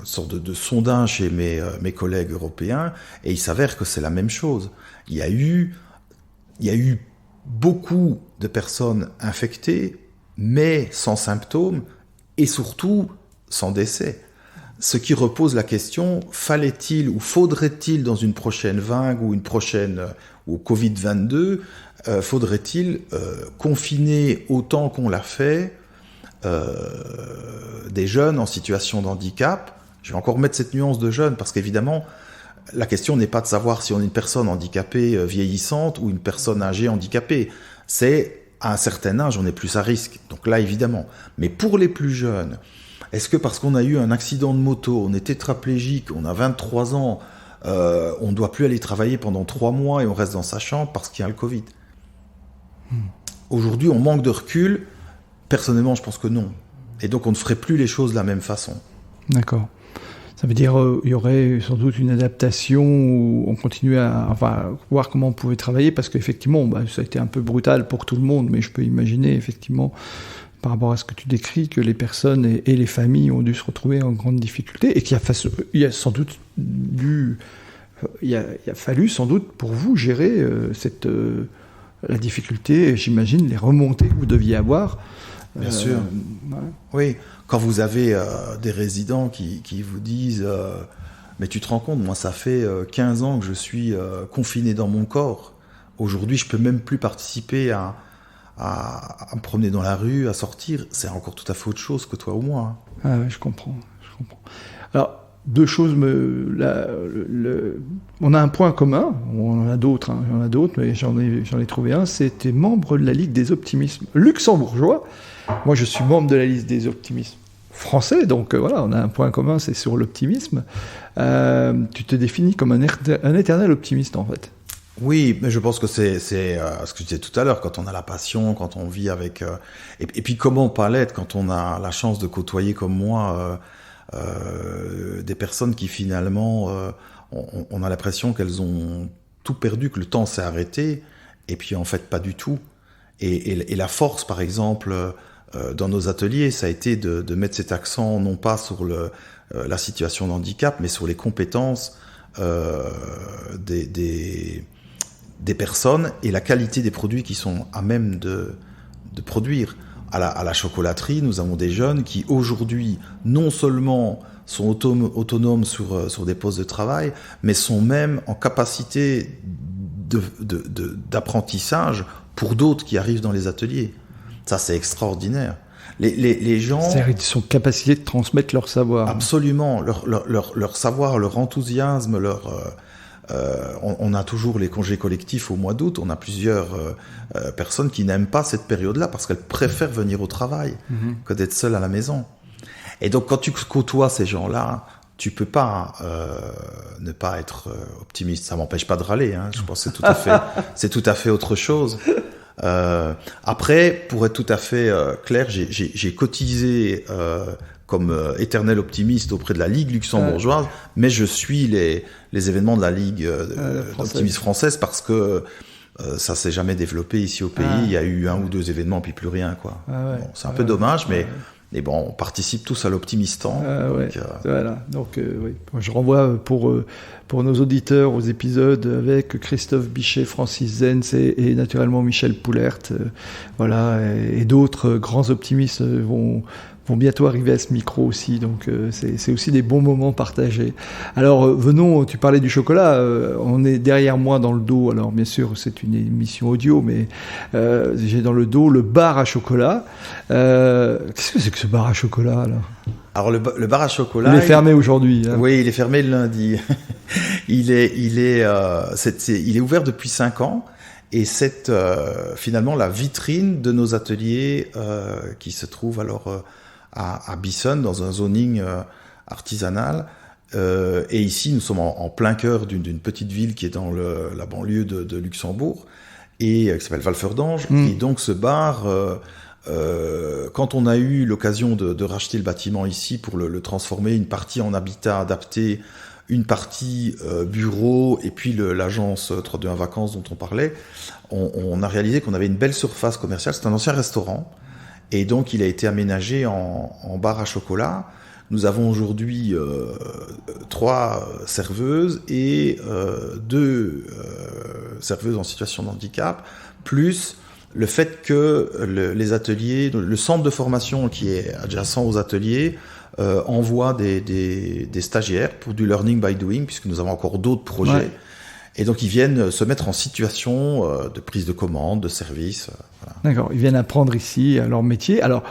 sorte de sondage chez mes collègues européens, et il s'avère que c'est la même chose. Il y a eu beaucoup de personnes infectées, mais sans symptômes, et surtout sans décès. Ce qui repose la question, fallait-il ou faudrait-il dans une prochaine vague ou une prochaine ou Covid-22, faudrait-il confiner autant qu'on l'a fait des jeunes en situation de handicap? Je vais encore mettre cette nuance de jeunes parce qu'évidemment, la question n'est pas de savoir si on est une personne handicapée vieillissante ou une personne âgée handicapée. C'est à un certain âge, on est plus à risque. Donc là, évidemment. Mais pour les plus jeunes, est-ce que parce qu'on a eu un accident de moto, on est tétraplégique, on a 23 ans, on ne doit plus aller travailler pendant 3 mois et on reste dans sa chambre parce qu'il y a le Covid? Aujourd'hui, on manque de recul. Personnellement, je pense que non. Et donc, on ne ferait plus les choses de la même façon. D'accord. Ça veut dire il y aurait sans doute une adaptation où on continuait à voir comment on pouvait travailler, parce qu'effectivement, ça a été un peu brutal pour tout le monde, mais je peux imaginer effectivement, par rapport à ce que tu décris, que les personnes et les familles ont dû se retrouver en grande difficulté, et qu'il y a sans doute il a fallu sans doute pour vous gérer la difficulté, j'imagine, les remontées que vous deviez avoir. Bien sûr. Ouais. Oui, quand vous avez des résidents qui vous disent mais tu te rends compte, moi ça fait 15 ans que je suis confiné dans mon corps. Aujourd'hui, je peux même plus participer à me promener dans la rue, à sortir. C'est encore tout à fait autre chose que toi ou moi. Ah ouais, je comprends. Alors, 2 choses on a un point commun, on en a d'autres, mais j'en ai trouvé un, c'était membre de la Ligue des optimismes luxembourgeois. Moi, je suis membre de la Ligue des optimismes français, donc voilà, on a un point commun, c'est sur l'optimisme. Tu te définis comme un éternel optimiste, en fait. Oui, mais je pense que c'est ce que je disais tout à l'heure, quand on a la passion, quand on vit avec... Et puis comment pas l'être quand on a la chance de côtoyer comme moi des personnes qui finalement, on a l'impression qu'elles ont tout perdu, que le temps s'est arrêté, et puis en fait pas du tout. Et la force, par exemple, dans nos ateliers, ça a été de mettre cet accent non pas sur la situation de handicap, mais sur les compétences des personnes et la qualité des produits qui sont à même de produire. À la chocolaterie, nous avons des jeunes qui aujourd'hui non seulement sont autonomes sur des postes de travail, mais sont même en capacité d'apprentissage pour d'autres qui arrivent dans les ateliers. Ça, c'est extraordinaire. Les gens... C'est-à-dire qu'ils sont en capacité de transmettre leur savoir. Absolument. Leur savoir, leur enthousiasme, on a toujours les congés collectifs au mois d'août. On a plusieurs personnes qui n'aiment pas cette période-là parce qu'elles préfèrent venir au travail que d'être seules à la maison. Et donc, quand tu côtoies ces gens-là, tu peux pas ne pas être optimiste. Ça m'empêche pas de râler. Hein. Je pense que c'est tout à fait autre chose. Après, pour être tout à fait clair, j'ai cotisé comme éternel optimiste auprès de la Ligue luxembourgeoise, mais je suis les événements de la Ligue d'optimisme française parce que ça s'est jamais développé ici au pays. Il y a eu 1 ou 2 événements, puis plus rien, quoi. Bon, c'est un peu dommage, mais bon, on participe tous à l'optimistan. Voilà. Donc, oui. Je renvoie pour nos auditeurs aux épisodes avec Christophe Bichet, Francis Zenz et naturellement Michel Poulert. Voilà, et d'autres grands optimistes vont bientôt arriver à ce micro aussi, donc c'est aussi des bons moments partagés. Alors venons, tu parlais du chocolat, on est derrière moi dans le dos, alors bien sûr c'est une émission audio, mais j'ai dans le dos le bar à chocolat. Qu'est-ce que c'est que ce bar à chocolat alors ? Alors le bar à chocolat... Il est fermé aujourd'hui. Hein. Oui, il est fermé le lundi. il est ouvert depuis 5 ans. Et c'est finalement la vitrine de nos ateliers qui se trouve alors à Bissonne, dans un zoning artisanal. Et ici, nous sommes en plein cœur d'une petite ville qui est dans la banlieue de Luxembourg, et qui s'appelle Walferdonge. Et donc ce bar, quand on a eu l'occasion de racheter le bâtiment ici pour le transformer, une partie en habitat adapté, une partie bureau, et puis l'agence 321 Vacances dont on parlait, on a réalisé qu'on avait une belle surface commerciale. C'est un ancien restaurant, et donc il a été aménagé en bar à chocolat. Nous avons aujourd'hui 3 serveuses et 2 serveuses en situation de handicap, plus le fait que les ateliers, le centre de formation qui est adjacent aux ateliers, envoie des stagiaires pour du learning by doing, puisque nous avons encore d'autres projets. Ouais. Et donc, ils viennent se mettre en situation de prise de commande, de service. Voilà. D'accord, ils viennent apprendre ici leur métier. Alors,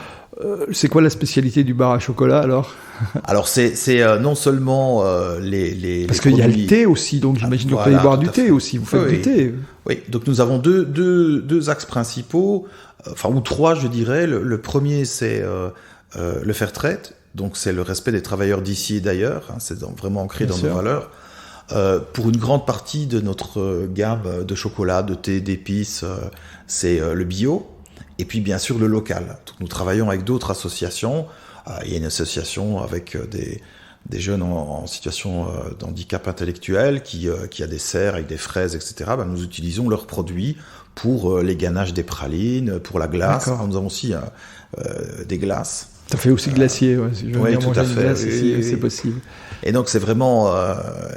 C'est quoi la spécialité du bar à chocolat alors? Alors c'est non seulement les parce qu'il y a le thé aussi, donc j'imagine que vous pouvez boire du thé aussi. Vous faites du thé. Oui, donc nous avons deux axes principaux, enfin ou trois je dirais. Le premier c'est le fair trade, donc c'est le respect des travailleurs d'ici et d'ailleurs. Hein, c'est vraiment ancré dans nos valeurs. Pour une grande partie de notre gamme de chocolat, de thé, d'épices, c'est le bio. Et puis bien sûr le local. Donc, nous travaillons avec d'autres associations. Il y a une association avec des jeunes en situation d'handicap intellectuel qui a des serres avec des fraises, etc. Ben, nous utilisons leurs produits pour les ganaches des pralines, pour la glace. Alors, nous avons aussi des glaces. Ça fait aussi glacier, ouais, si je veux oui, bien tout manger à une fait. glace, Oui. c'est possible. Et donc c'est vraiment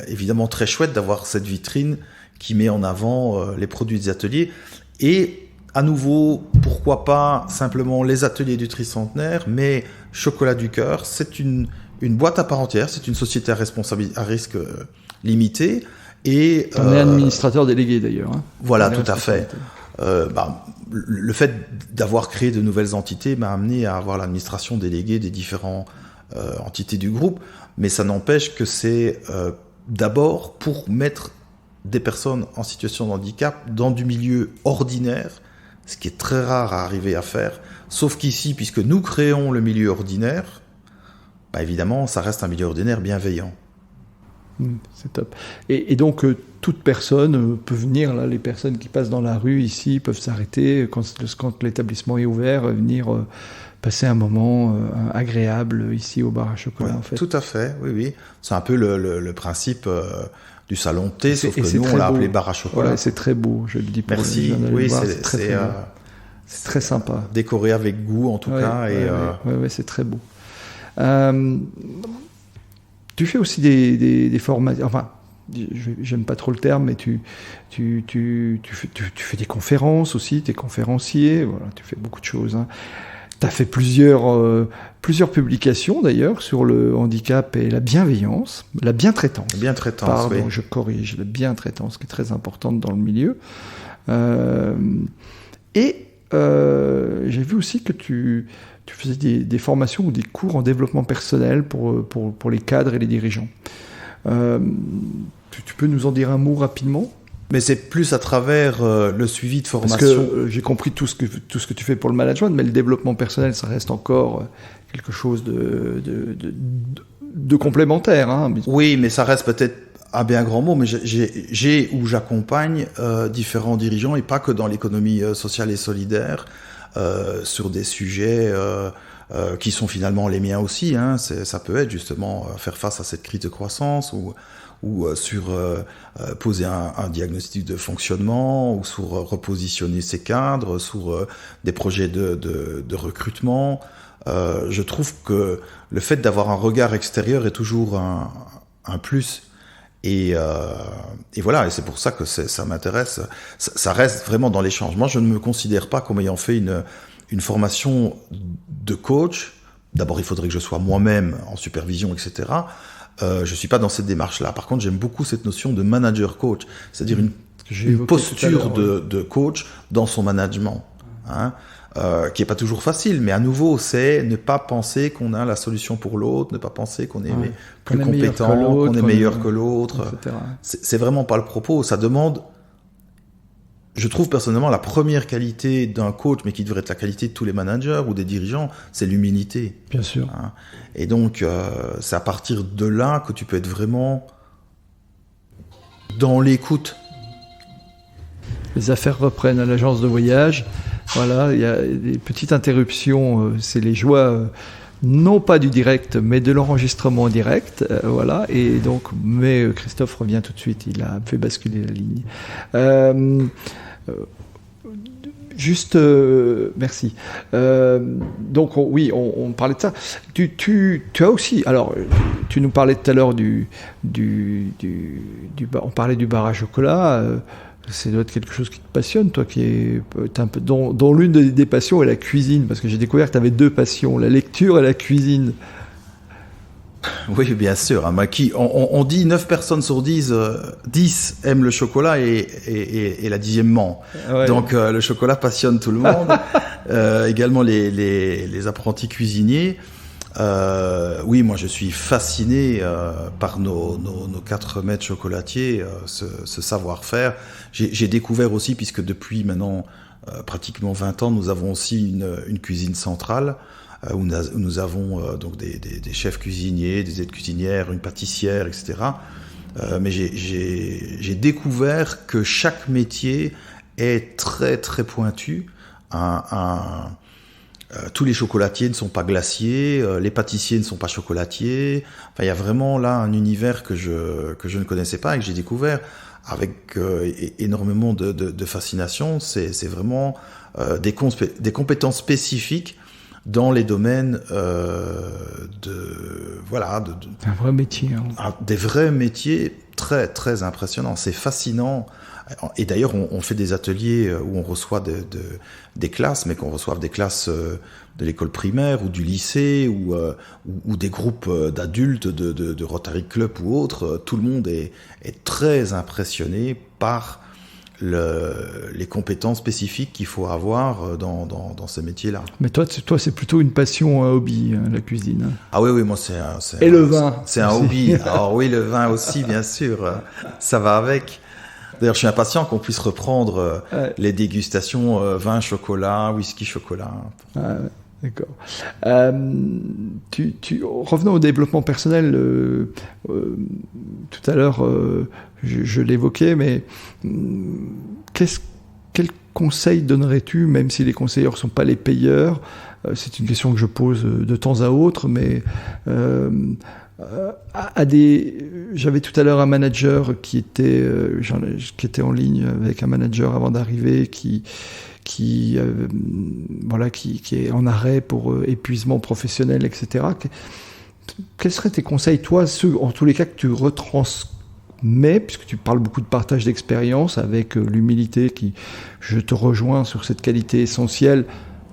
évidemment très chouette d'avoir cette vitrine qui met en avant les produits des ateliers. Et à nouveau, pourquoi pas simplement les ateliers du Tricentenaire, mais Chocolat du Cœur, c'est une boîte à part entière, c'est une société à risque limité. Et on est administrateur délégué d'ailleurs. Hein. Voilà, tout à fait. Le fait d'avoir créé de nouvelles entités m'a amené à avoir l'administration déléguée des différentes entités du groupe, mais ça n'empêche que c'est d'abord pour mettre des personnes en situation de handicap dans du milieu ordinaire, ce qui est très rare à arriver à faire, sauf qu'ici, puisque nous créons le milieu ordinaire, évidemment, ça reste un milieu ordinaire bienveillant. C'est top. Et donc, toute personne peut venir, là, les personnes qui passent dans la rue ici peuvent s'arrêter quand l'établissement est ouvert, venir passer un moment agréable ici au bar à chocolat, en fait. Tout à fait, oui. C'est un peu le principe du salon de thé, sauf que nous, on l'a appelé bar à chocolat. Ouais, c'est très beau, je le dis pour Merci, oui, c'est très sympa. Décoré avec goût, en tout cas. Oui, c'est très beau. Tu fais aussi des formations, enfin, j'aime pas trop le terme, mais tu fais des conférences aussi, tu es conférencier, voilà, tu fais beaucoup de choses. Hein. Tu as fait plusieurs publications d'ailleurs sur le handicap et la bienveillance, la bientraitance. Pardon, oui. Je corrige, la bientraitance qui est très importante dans le milieu. J'ai vu aussi que tu faisais des formations ou des cours en développement personnel pour les cadres et les dirigeants. Tu peux nous en dire un mot rapidement ? Mais c'est plus à travers le suivi de formation. Parce que j'ai compris tout ce que tu fais pour le management, mais le développement personnel, ça reste encore quelque chose de complémentaire. Hein. Oui, mais ça reste peut-être un bien grand mot, mais j'accompagne différents dirigeants, et pas que dans l'économie sociale et solidaire, sur des sujets qui sont finalement les miens aussi. Hein. Ça peut être justement faire face à cette crise de croissance, ou sur poser un diagnostic de fonctionnement, ou sur repositionner ses cadres, sur des projets de recrutement. Je trouve que le fait d'avoir un regard extérieur est toujours un plus. Et voilà, et c'est pour ça que ça m'intéresse. Ça reste vraiment dans l'échange. Moi, je ne me considère pas comme ayant fait une formation de coach. D'abord, il faudrait que je sois moi-même en supervision, etc. Je suis pas dans cette démarche-là. Par contre, j'aime beaucoup cette notion de manager-coach, c'est-à-dire une posture de coach dans son management, hein, qui est pas toujours facile, mais à nouveau, c'est ne pas penser qu'on a la solution pour l'autre, ne pas penser qu'on est plus compétent, qu'on est meilleur que l'autre. C'est vraiment pas le propos. Ça demande, je trouve personnellement, la première qualité d'un coach, mais qui devrait être la qualité de tous les managers ou des dirigeants, c'est l'humilité. Bien sûr. Hein. Et donc, c'est à partir de là que tu peux être vraiment dans l'écoute. Les affaires reprennent à l'agence de voyage. Voilà, il y a des petites interruptions. C'est les joies, non pas du direct, mais de l'enregistrement direct. Voilà. Et donc, mais Christophe revient tout de suite. Il a fait basculer la ligne. Merci. Donc oui, on parlait de ça. Tu as aussi, alors tu nous parlais tout à l'heure on parlait du bar à chocolat. Ça doit être quelque chose qui te passionne, toi, qui est un peu dont l'une des passions est la cuisine, parce que j'ai découvert que tu avais deux passions, la lecture et la cuisine. Oui, bien sûr. Hein, on dit 9 personnes sur 10 aiment le chocolat et la 10e ment. Ouais. Donc le chocolat passionne tout le monde. également les apprentis cuisiniers. Oui, moi je suis fasciné par nos 4 maîtres chocolatiers, ce savoir-faire. J'ai découvert aussi, puisque depuis maintenant pratiquement 20 ans, nous avons aussi une cuisine centrale où nous avons donc des chefs cuisiniers, des aides cuisinières, une pâtissière, etc. Mais j'ai découvert que chaque métier est très très pointu. Tous les chocolatiers ne sont pas glaciers, les pâtissiers ne sont pas chocolatiers. Enfin, il y a vraiment là un univers que je ne connaissais pas et que j'ai découvert avec énormément de fascination. C'est vraiment des compétences spécifiques dans les domaines un vrai métier. Des vrais métiers très très impressionnants. C'est fascinant. Et d'ailleurs, on fait des ateliers où on reçoit des classes, mais qu'on reçoive des classes de l'école primaire ou du lycée ou des groupes d'adultes de Rotary Club ou autres. Tout le monde est très impressionné par les compétences spécifiques qu'il faut avoir dans ces métiers-là. Mais toi, c'est plutôt une passion, un hobby, la cuisine. Ah oui, moi, Et le vin. C'est un hobby. Alors oui, le vin aussi, bien sûr. Ça va avec. D'ailleurs, je suis impatient qu'on puisse reprendre les dégustations vin, chocolat, whisky, chocolat. Ah, d'accord. Revenons au développement personnel. Tout à l'heure, je l'évoquais, mais quel conseil donnerais-tu, même si les conseilleurs ne sont pas les payeurs? C'est une question que je pose de temps à autre, mais... J'avais tout à l'heure un manager qui était en ligne avec un manager avant d'arriver qui est en arrêt pour épuisement professionnel, etc. Quels seraient tes conseils, toi, ceux en tous les cas que tu retransmets, puisque tu parles beaucoup de partage d'expérience avec l'humilité je te rejoins sur cette qualité essentielle.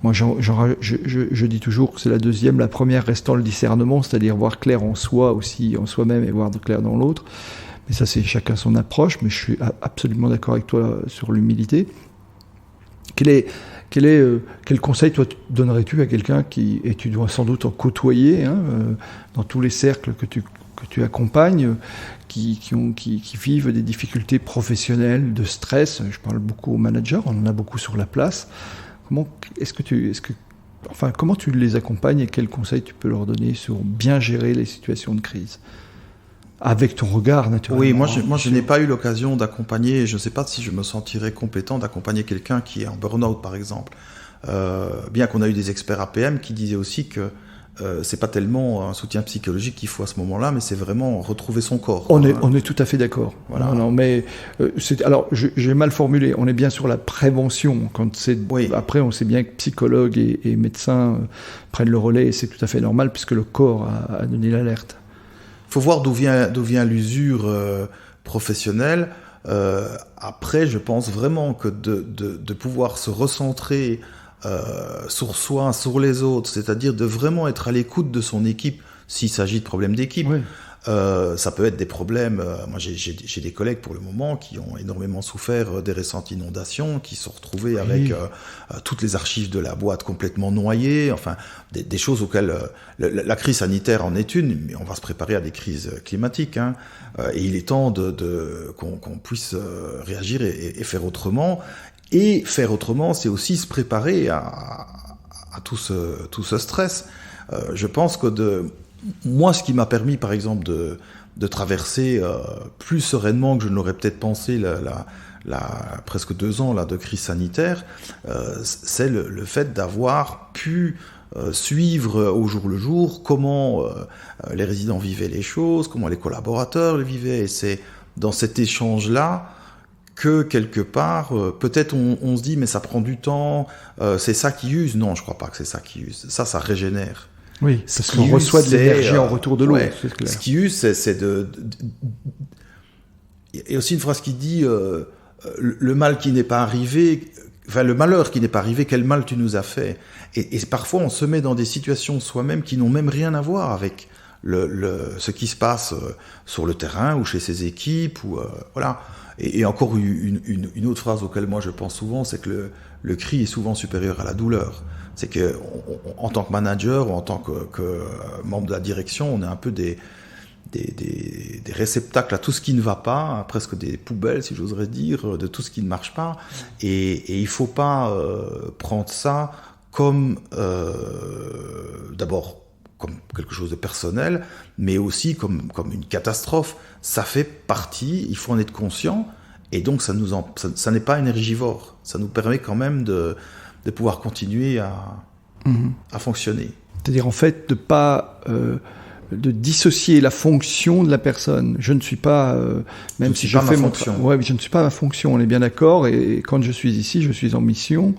Moi, je dis toujours que c'est la deuxième, la première restant le discernement, c'est-à-dire voir clair en soi aussi, en soi-même, et voir clair dans l'autre. Mais ça, c'est chacun son approche, mais je suis absolument d'accord avec toi sur l'humilité. Quel conseil, toi, donnerais-tu à quelqu'un et tu dois sans doute en côtoyer, dans tous les cercles que tu accompagnes, qui vivent des difficultés professionnelles, de stress. Je parle beaucoup aux managers, on en a beaucoup sur la place. Comment tu les accompagnes et quels conseils tu peux leur donner sur bien gérer les situations de crise? Avec ton regard, naturellement. Oui, moi je n'ai pas eu l'occasion d'accompagner, je ne sais pas si je me sentirais compétent d'accompagner quelqu'un qui est en burn-out, par exemple. Bien qu'on a eu des experts APM qui disaient aussi que c'est pas tellement un soutien psychologique qu'il faut à ce moment-là, mais c'est vraiment retrouver son corps. On est tout à fait d'accord. Voilà. Non, mais alors j'ai mal formulé. On est bien sur la prévention. Oui. Après, on sait bien que psychologues et médecins prennent le relais, et c'est tout à fait normal puisque le corps a donné l'alerte. Il faut voir d'où vient l'usure professionnelle. Après, je pense vraiment que de pouvoir se recentrer sur soi, sur les autres, c'est-à-dire de vraiment être à l'écoute de son équipe s'il s'agit de problèmes d'équipe. Oui. Ça peut être des problèmes. Moi, j'ai des collègues pour le moment qui ont énormément souffert des récentes inondations, qui se sont retrouvés avec toutes les archives de la boîte complètement noyées. Enfin, des choses auxquelles la crise sanitaire en est une, mais on va se préparer à des crises climatiques. Et il est temps qu'on puisse réagir et faire autrement. Et faire autrement, c'est aussi se préparer à tout ce stress. Je pense que moi, ce qui m'a permis, par exemple, de traverser plus sereinement que je ne l'aurais peut-être pensé presque 2 ans là, de crise sanitaire, c'est le fait d'avoir pu suivre au jour le jour comment les résidents vivaient les choses, comment les collaborateurs les vivaient. Et c'est dans cet échange-là que quelque part, peut-être on se dit mais ça prend du temps, c'est ça qui use. Non, je crois pas que c'est ça qui use. Ça rêgère. Oui, parce qu'on reçoit de l'énergie en retour de l'autre. C'est clair. Ce qui use, c'est Il y a aussi une phrase qui dit le mal qui n'est pas arrivé, enfin le malheur qui n'est pas arrivé, quel mal tu nous as fait. Et parfois on se met dans des situations soi-même qui n'ont même rien à voir avec ce qui se passe sur le terrain ou chez ses équipes ou voilà. Et encore une autre phrase auquel moi je pense souvent, c'est que le cri est souvent supérieur à la douleur. C'est que en tant que manager ou en tant que membre de la direction, on est un peu des réceptacles à tout ce qui ne va pas, presque des poubelles, si j'oserais dire, de tout ce qui ne marche pas. Et il faut pas prendre ça comme d'abord comme quelque chose de personnel, mais aussi comme une catastrophe. Ça fait partie, il faut en être conscient, et donc ça n'est pas énergivore. Ça nous permet quand même de pouvoir continuer à fonctionner. C'est-à-dire en fait de dissocier la fonction de la personne. Je ne suis pas, même si je fais mon travail, ouais, je ne suis pas ma fonction, on est bien d'accord, et quand je suis ici, je suis en mission,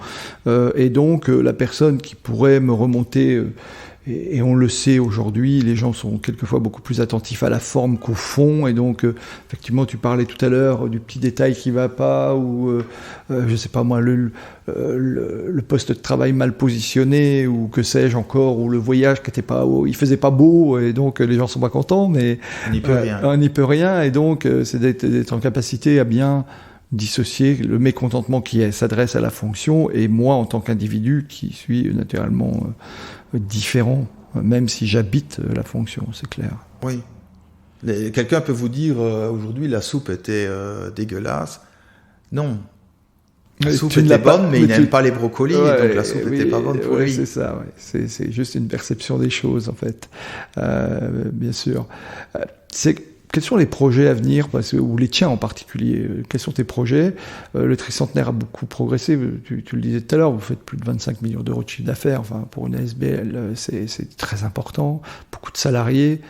et donc la personne qui pourrait me remonter, et on le sait aujourd'hui, les gens sont quelquefois beaucoup plus attentifs à la forme qu'au fond, et donc effectivement tu parlais tout à l'heure du petit détail qui va pas, ou je sais pas moi, le poste de travail mal positionné, ou que sais-je encore, ou le voyage qui était pas, il faisait pas beau, et donc les gens sont pas contents, mais on n'y peut rien. On n'y peut rien, et donc c'est d'être en capacité à bien dissocier le mécontentement qui s'adresse à la fonction, et moi en tant qu'individu qui suis naturellement différent, même si j'habite la fonction, c'est clair. Oui. Quelqu'un peut vous dire aujourd'hui la soupe était dégueulasse. Non. La soupe était bonne, mais il n'aime pas les brocolis, ouais, donc la soupe n'était pas bonne pour lui. C'est ça, ouais. C'est juste une perception des choses, en fait. Bien sûr. Quels sont les projets à venir, ou les tiens en particulier? Quels sont tes projets? Le tricentenaire a beaucoup progressé, tu le disais tout à l'heure, vous faites plus de 25 millions d'euros de chiffre d'affaires, enfin, pour une ASBL, c'est très important, beaucoup de salariés.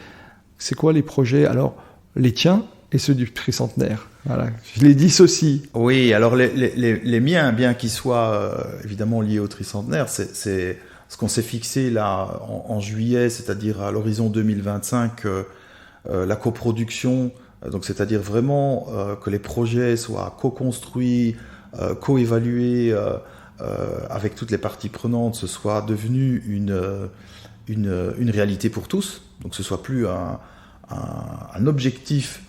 C'est quoi les projets? Alors, les tiens et ceux du tricentenaire, voilà. Je les dissocie. Oui, alors les miens, bien qu'ils soient évidemment liés au tricentenaire, c'est ce qu'on s'est fixé là en juillet, c'est-à-dire à l'horizon 2025, la coproduction, donc c'est-à-dire vraiment que les projets soient co-construits, co-évalués avec toutes les parties prenantes, ce soit devenu une réalité pour tous, donc ce soit plus un objectif,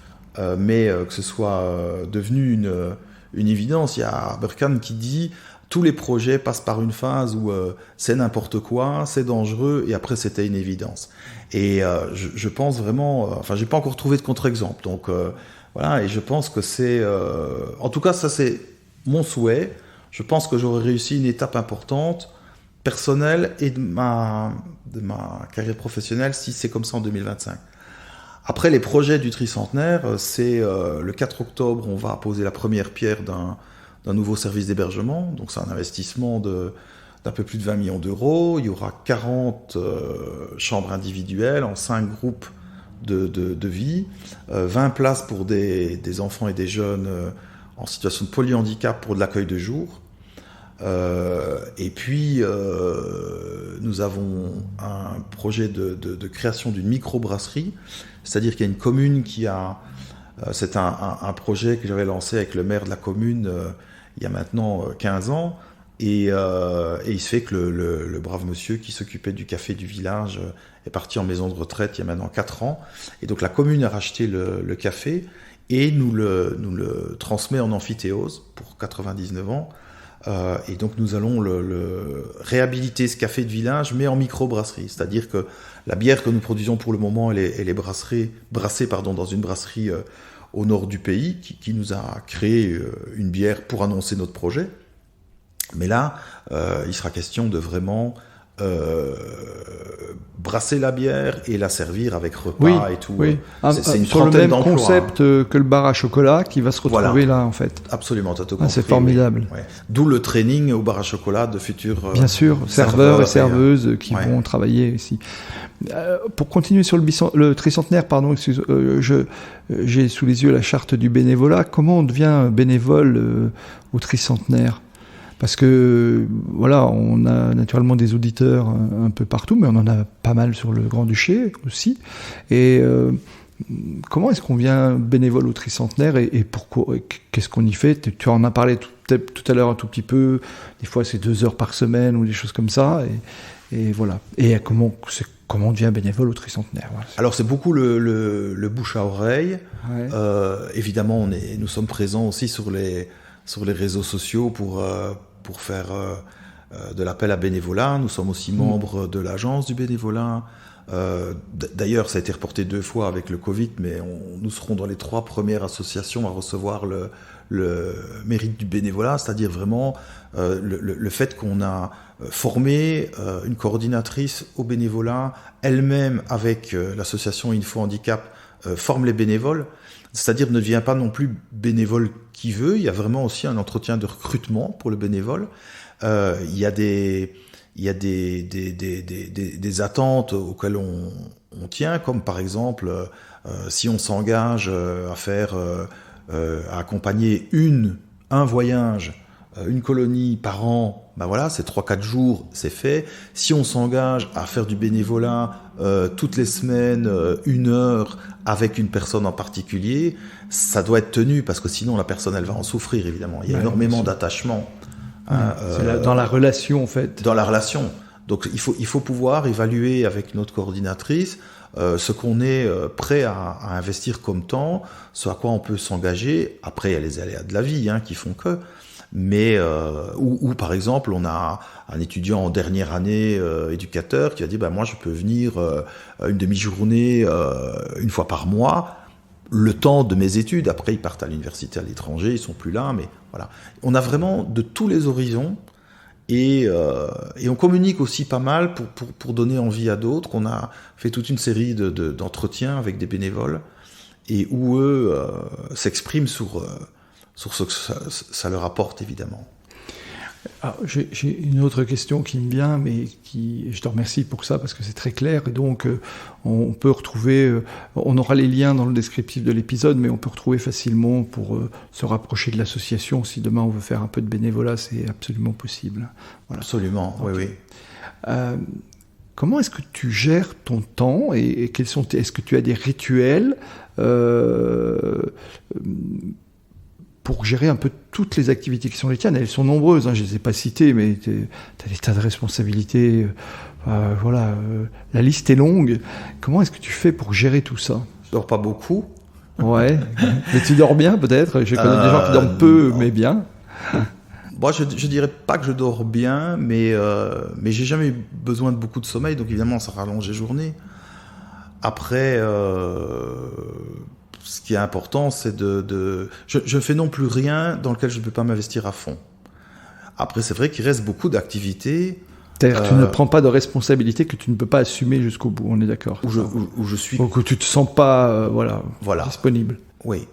mais que ce soit devenu une évidence. Il y a Berkane qui dit tous les projets passent par une phase où c'est n'importe quoi, c'est dangereux, et après c'était une évidence. Et je pense vraiment, enfin j'ai pas encore trouvé de contre-exemple, donc voilà, et je pense que c'est, en tout cas ça c'est mon souhait. Je pense que j'aurais réussi une étape importante, personnelle et de ma carrière professionnelle si c'est comme ça en 2025. Après les projets du tricentenaire, c'est le 4 octobre, on va poser la première pierre d'un nouveau service d'hébergement, donc c'est un investissement d'un peu plus de 20 millions d'euros. Il y aura 40 chambres individuelles en 5 groupes de vie, 20 places pour des enfants et des jeunes en situation de polyhandicap pour de l'accueil de jour. Et puis, nous avons un projet de création d'une microbrasserie, c'est-à-dire qu'il y a une commune qui a... c'est un projet que j'avais lancé avec le maire de la commune il y a maintenant 15 ans, et il se fait que le brave monsieur qui s'occupait du café du village est parti en maison de retraite il y a maintenant 4 ans, et donc la commune a racheté le café et nous le transmet en amphithéose pour 99 ans, et donc nous allons réhabiliter ce café de village mais en microbrasserie, c'est-à-dire que la bière que nous produisons pour le moment elle est brassée dans une brasserie au nord du pays, qui nous a créé une bière pour annoncer notre projet. Mais là, il sera question de vraiment brasser la bière et la servir avec repas et tout. Oui. C'est une sur le même d'emplois, concept que le bar à chocolat qui va se retrouver là, en fait. Absolument, t'as tout compris. C'est formidable. Oui. Ouais. D'où le training au bar à chocolat de futurs bien sûr, serveurs et serveuses qui vont travailler ici. Pour continuer sur le tricentenaire, pardon, j'ai sous les yeux la charte du bénévolat. Comment on devient bénévole au tricentenaire? Parce que, voilà, on a naturellement des auditeurs un peu partout, mais on en a pas mal sur le Grand-Duché aussi. Et comment est-ce qu'on vient bénévole au tricentenaire et pourquoi? Qu'est-ce qu'on y fait? Tu en as parlé tout à l'heure un tout petit peu. Des fois, c'est 2 heures par semaine ou des choses comme ça. Et voilà. Et comment on devient bénévole au Tricentenaire? Voilà. Alors c'est beaucoup le bouche à oreille. Ouais. Évidemment, nous sommes présents aussi sur les réseaux sociaux pour faire de l'appel à bénévolat. Nous sommes aussi membres de l'agence du bénévolat. D'ailleurs, ça a été reporté 2 fois avec le Covid, mais nous serons dans les 3 premières associations à recevoir le mérite du bénévolat, c'est-à-dire vraiment le fait qu'on a formé une coordinatrice au bénévolat, elle-même avec l'association Info Handicap forme les bénévoles, c'est-à-dire ne devient pas non plus bénévole qui veut, il y a vraiment aussi un entretien de recrutement pour le bénévole. Il y a des attentes auxquelles on tient, comme par exemple si on s'engage à accompagner un voyage, une colonie par an, ben voilà, c'est 3-4 jours, c'est fait. Si on s'engage à faire du bénévolat toutes les semaines, 1 heure avec une personne en particulier, ça doit être tenu parce que sinon la personne elle va en souffrir évidemment. Il y a énormément d'attachement. Dans la relation en fait. Dans la relation. Donc il faut pouvoir évaluer avec notre coordinatrice ce qu'on est prêt à investir comme temps, ce à quoi on peut s'engager. Après il y a les aléas de la vie qui font que. Mais ou par exemple on a un étudiant en dernière année éducateur qui a dit moi je peux venir une demi-journée 1 fois par mois. Le temps de mes études, après ils partent à l'université à l'étranger, ils sont plus là, mais voilà. On a vraiment de tous les horizons et on communique aussi pas mal pour donner envie à d'autres. On a fait toute une série d'entretiens avec des bénévoles et où eux s'expriment sur ce que ça leur apporte évidemment. Alors, j'ai une autre question qui me vient, mais je te remercie pour ça parce que c'est très clair. Et donc, on peut retrouver, on aura les liens dans le descriptif de l'épisode, mais on peut retrouver facilement pour se rapprocher de l'association. Si demain on veut faire un peu de bénévolat, c'est absolument possible. Voilà. Absolument, okay. Oui. Comment est-ce que tu gères ton temps et est-ce que tu as des rituels pour gérer un peu toutes les activités qui sont les tiennes? Elles sont nombreuses, je ne les ai pas citées, mais tu as des tas de responsabilités. La liste est longue. Comment est-ce que tu fais pour gérer tout ça? Je dors pas beaucoup. Ouais, mais tu dors bien peut-être? Je connais des gens qui dorment peu, mais bien. Moi, je dirais pas que je dors bien, mais j'ai jamais eu besoin de beaucoup de sommeil, donc évidemment ça rallonge les journées. Après... ce qui est important, c'est je ne fais non plus rien dans lequel je ne peux pas m'investir à fond. Après, c'est vrai qu'il reste beaucoup d'activités. C'est-à-dire que tu ne prends pas de responsabilité que tu ne peux pas assumer jusqu'au bout, on est d'accord. Où je suis... Ou que tu ne te sens pas disponible. Oui.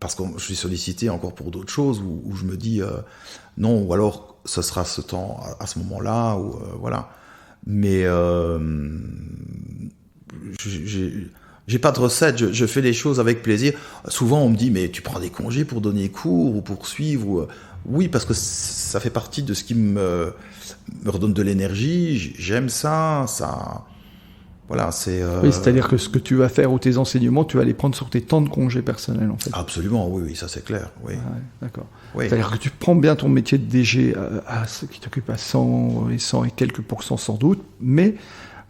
Parce que je suis sollicité encore pour d'autres choses, où je me dis non, ou alors ce sera ce temps à ce moment-là, ou voilà. Mais j'ai pas de recette, je fais les choses avec plaisir. Souvent, on me dit, mais tu prends des congés pour donner cours ou pour suivre Oui, parce que ça fait partie de ce qui me redonne de l'énergie. J'aime ça. Voilà, c'est... Oui, c'est-à-dire que ce que tu vas faire ou tes enseignements, tu vas les prendre sur tes temps de congés personnels, en fait. Absolument, oui, ça c'est clair. Oui. Ah, d'accord. Oui. C'est-à-dire que tu prends bien ton métier de DG qui t'occupe à 100 et quelques pourcents sans doute, mais...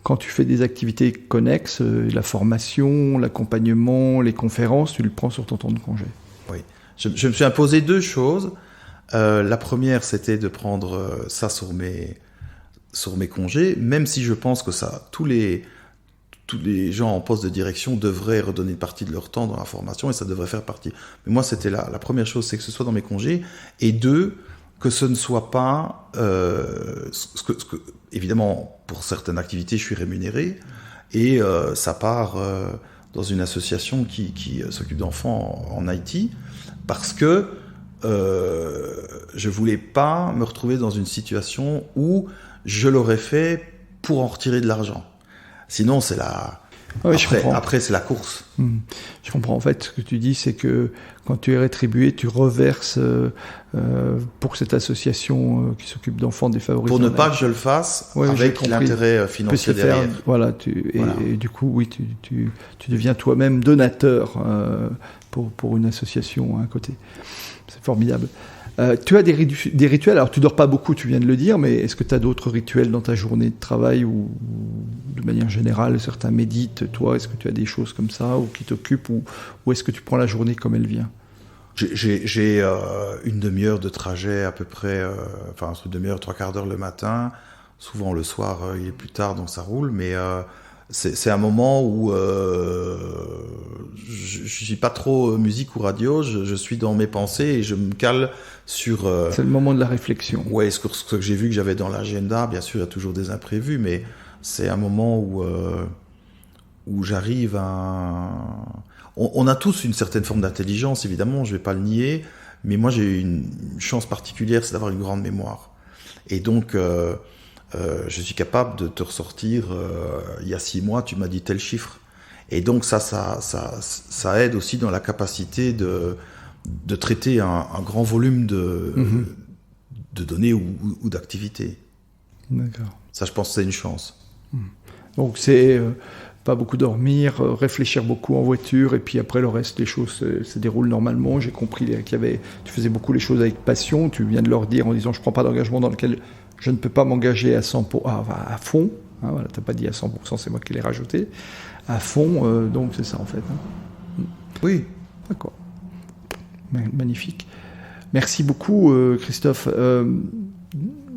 Quand tu fais des activités connexes, la formation, l'accompagnement, les conférences, tu le prends sur ton temps de congé. Oui. Je me suis imposé 2 choses. La première, c'était de prendre ça sur mes congés, même si je pense que tous les gens en poste de direction devraient redonner une partie de leur temps dans la formation et ça devrait faire partie. Mais moi, c'était la première chose, c'est que ce soit dans mes congés. Et 2, que ce ne soit pas... évidemment, pour certaines activités, je suis rémunéré et ça part dans une association qui s'occupe d'enfants en Haïti parce que je voulais pas me retrouver dans une situation où je l'aurais fait pour en retirer de l'argent. Sinon, c'est après, c'est la course. Je comprends. En fait, ce que tu dis, c'est que quand tu es rétribué, tu reverses pour cette association qui s'occupe d'enfants défavorisés. Pour ne pas que je le fasse avec l'intérêt financier derrière. Et du coup, oui, tu deviens toi-même donateur pour une association à côté. C'est formidable. Tu as des rituels, alors tu dors pas beaucoup, tu viens de le dire, mais est-ce que tu as d'autres rituels dans ta journée de travail ou de manière générale, certains méditent, toi, est-ce que tu as des choses comme ça ou qui t'occupent ou est-ce que tu prends la journée comme elle vient? J'ai une demi-heure de trajet à peu près, entre une demi-heure, 3/4 d'heure le matin. Souvent le soir, il est plus tard, donc ça roule, mais c'est un moment où je suis pas trop musique ou radio, je suis dans mes pensées et je me cale sur... c'est le moment de la réflexion. Ouais, ce que j'ai vu que j'avais dans l'agenda, bien sûr, il y a toujours des imprévus, mais c'est un moment où j'arrive à... On a tous une certaine forme d'intelligence, évidemment, je vais pas le nier, mais moi j'ai une chance particulière, c'est d'avoir une grande mémoire. Et donc... je suis capable de te ressortir, il y a 6 mois, tu m'as dit tel chiffre. Et donc ça aide aussi dans la capacité de traiter un grand volume de données ou d'activités. D'accord. Ça, je pense que c'est une chance. Donc c'est pas beaucoup dormir, réfléchir beaucoup en voiture, et puis après le reste, les choses se déroulent normalement. J'ai compris tu faisais beaucoup les choses avec passion, tu viens de leur dire en disant je prends pas d'engagement dans lequel je ne peux pas m'engager à fond, hein, voilà, tu n'as pas dit à 100%, c'est moi qui l'ai rajouté, à fond, donc c'est ça en fait. Hein. Oui. D'accord. Magnifique. Merci beaucoup Christophe.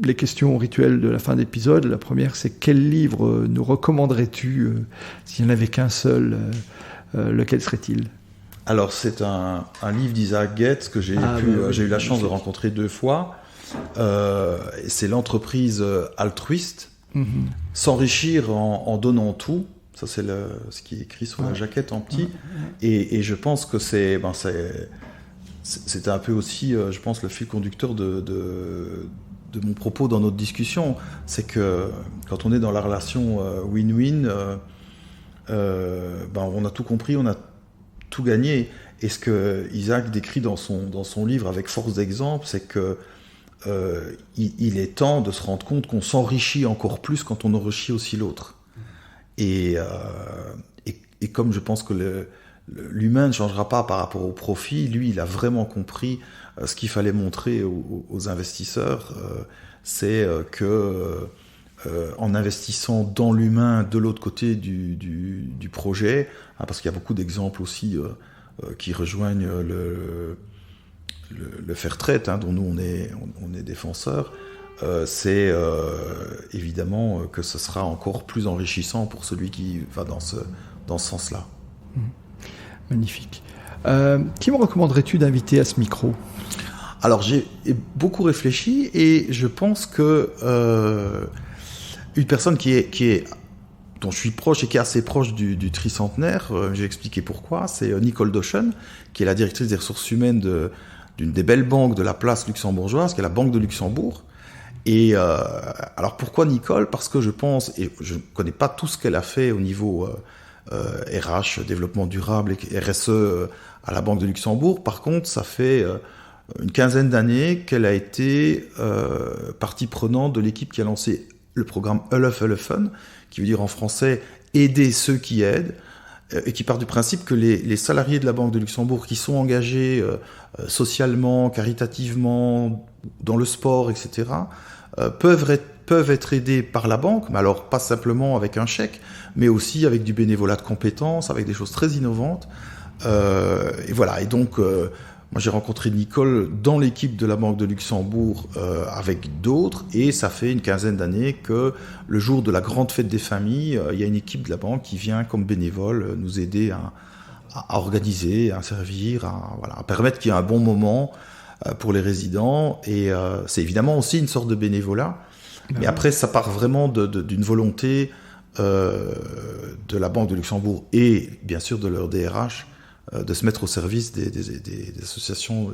Les questions rituelles de la fin d'épisode, la première c'est quel livre nous recommanderais-tu s'il n'y en avait qu'un seul, lequel serait-il? Alors c'est un livre d'Isaac Getz que j'ai eu la chance de rencontrer 2 fois. C'est l'entreprise altruiste, s'enrichir en donnant tout. Ça c'est ce qui est écrit sur la jaquette en petit. Et je pense que c'est un peu aussi, je pense, le fil conducteur de mon propos dans notre discussion. C'est que quand on est dans la relation win-win, on a tout compris, on a tout gagné. Et ce que Isaac décrit dans son livre avec force d'exemple, c'est que il est temps de se rendre compte qu'on s'enrichit encore plus quand on enrichit aussi l'autre. Et comme je pense que l'humain ne changera pas par rapport au profit, lui, il a vraiment compris ce qu'il fallait montrer aux investisseurs, c'est que en investissant dans l'humain de l'autre côté du projet, parce qu'il y a beaucoup d'exemples aussi qui rejoignent le fair trade, hein, dont nous on est défenseurs, c'est évidemment que ce sera encore plus enrichissant pour celui qui va dans ce sens-là. Magnifique. Qui me recommanderais-tu d'inviter à ce micro? Alors j'ai beaucoup réfléchi et je pense que une personne dont je suis proche et qui est assez proche du tricentenaire, j'ai expliqué pourquoi, c'est Nicole Dochen, qui est la directrice des ressources humaines d'une des belles banques de la place luxembourgeoise, qui est la Banque de Luxembourg. Et alors pourquoi Nicole? Parce que je pense, et je ne connais pas tout ce qu'elle a fait au niveau RH, développement durable et RSE à la Banque de Luxembourg. Par contre, ça fait une quinzaine d'années qu'elle a été partie prenante de l'équipe qui a lancé le programme Helfen, qui veut dire en français aider ceux qui aident, et qui part du principe que les salariés de la Banque de Luxembourg qui sont engagés socialement, caritativement, dans le sport, etc., peuvent être aidés par la banque, mais alors pas simplement avec un chèque, mais aussi avec du bénévolat de compétences, avec des choses très innovantes. Et voilà. Et donc, moi j'ai rencontré Nicole dans l'équipe de la Banque de Luxembourg avec d'autres, et ça fait une quinzaine d'années que le jour de la grande fête des familles, il y a une équipe de la banque qui vient comme bénévole nous aider à organiser, à servir, à permettre qu'il y ait un bon moment pour les résidents. Et c'est évidemment aussi une sorte de bénévolat. Mais après, ça part vraiment d'une volonté de la Banque de Luxembourg et bien sûr de leur DRH de se mettre au service des associations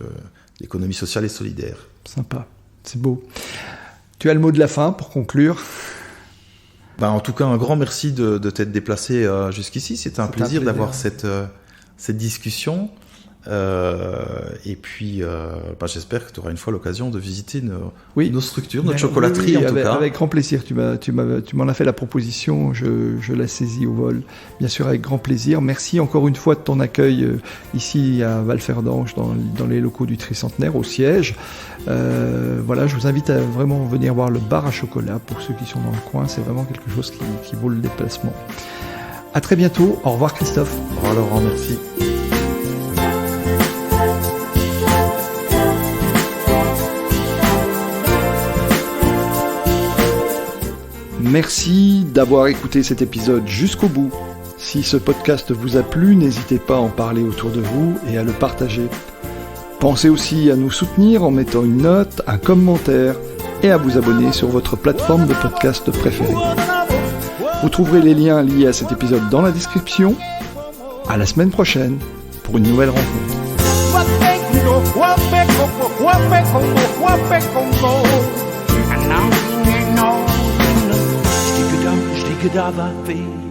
d'économie sociale et solidaire. Sympa, c'est beau. Tu as le mot de la fin pour conclure? En tout cas, un grand merci de t'être déplacé jusqu'ici. C'était un plaisir d'avoir cette discussion. Et puis, j'espère que tu auras une fois l'occasion de visiter oui. nos structures, notre chocolaterie en tout cas. Avec grand plaisir. Tu m'en as fait la proposition, je la saisis au vol. Bien sûr, avec grand plaisir. Merci encore une fois de ton accueil ici à Val-Ferdange, dans les locaux du Tricentenaire, au siège. Voilà, je vous invite à vraiment venir voir le bar à chocolat pour ceux qui sont dans le coin. C'est vraiment quelque chose qui vaut le déplacement. À très bientôt. Au revoir Christophe. Au revoir Laurent, merci. Merci d'avoir écouté cet épisode jusqu'au bout. Si ce podcast vous a plu, n'hésitez pas à en parler autour de vous et à le partager. Pensez aussi à nous soutenir en mettant une note, un commentaire et à vous abonner sur votre plateforme de podcast préférée. Vous trouverez les liens liés à cet épisode dans la description. À la semaine prochaine pour une nouvelle rencontre. Stick it up, stick it up,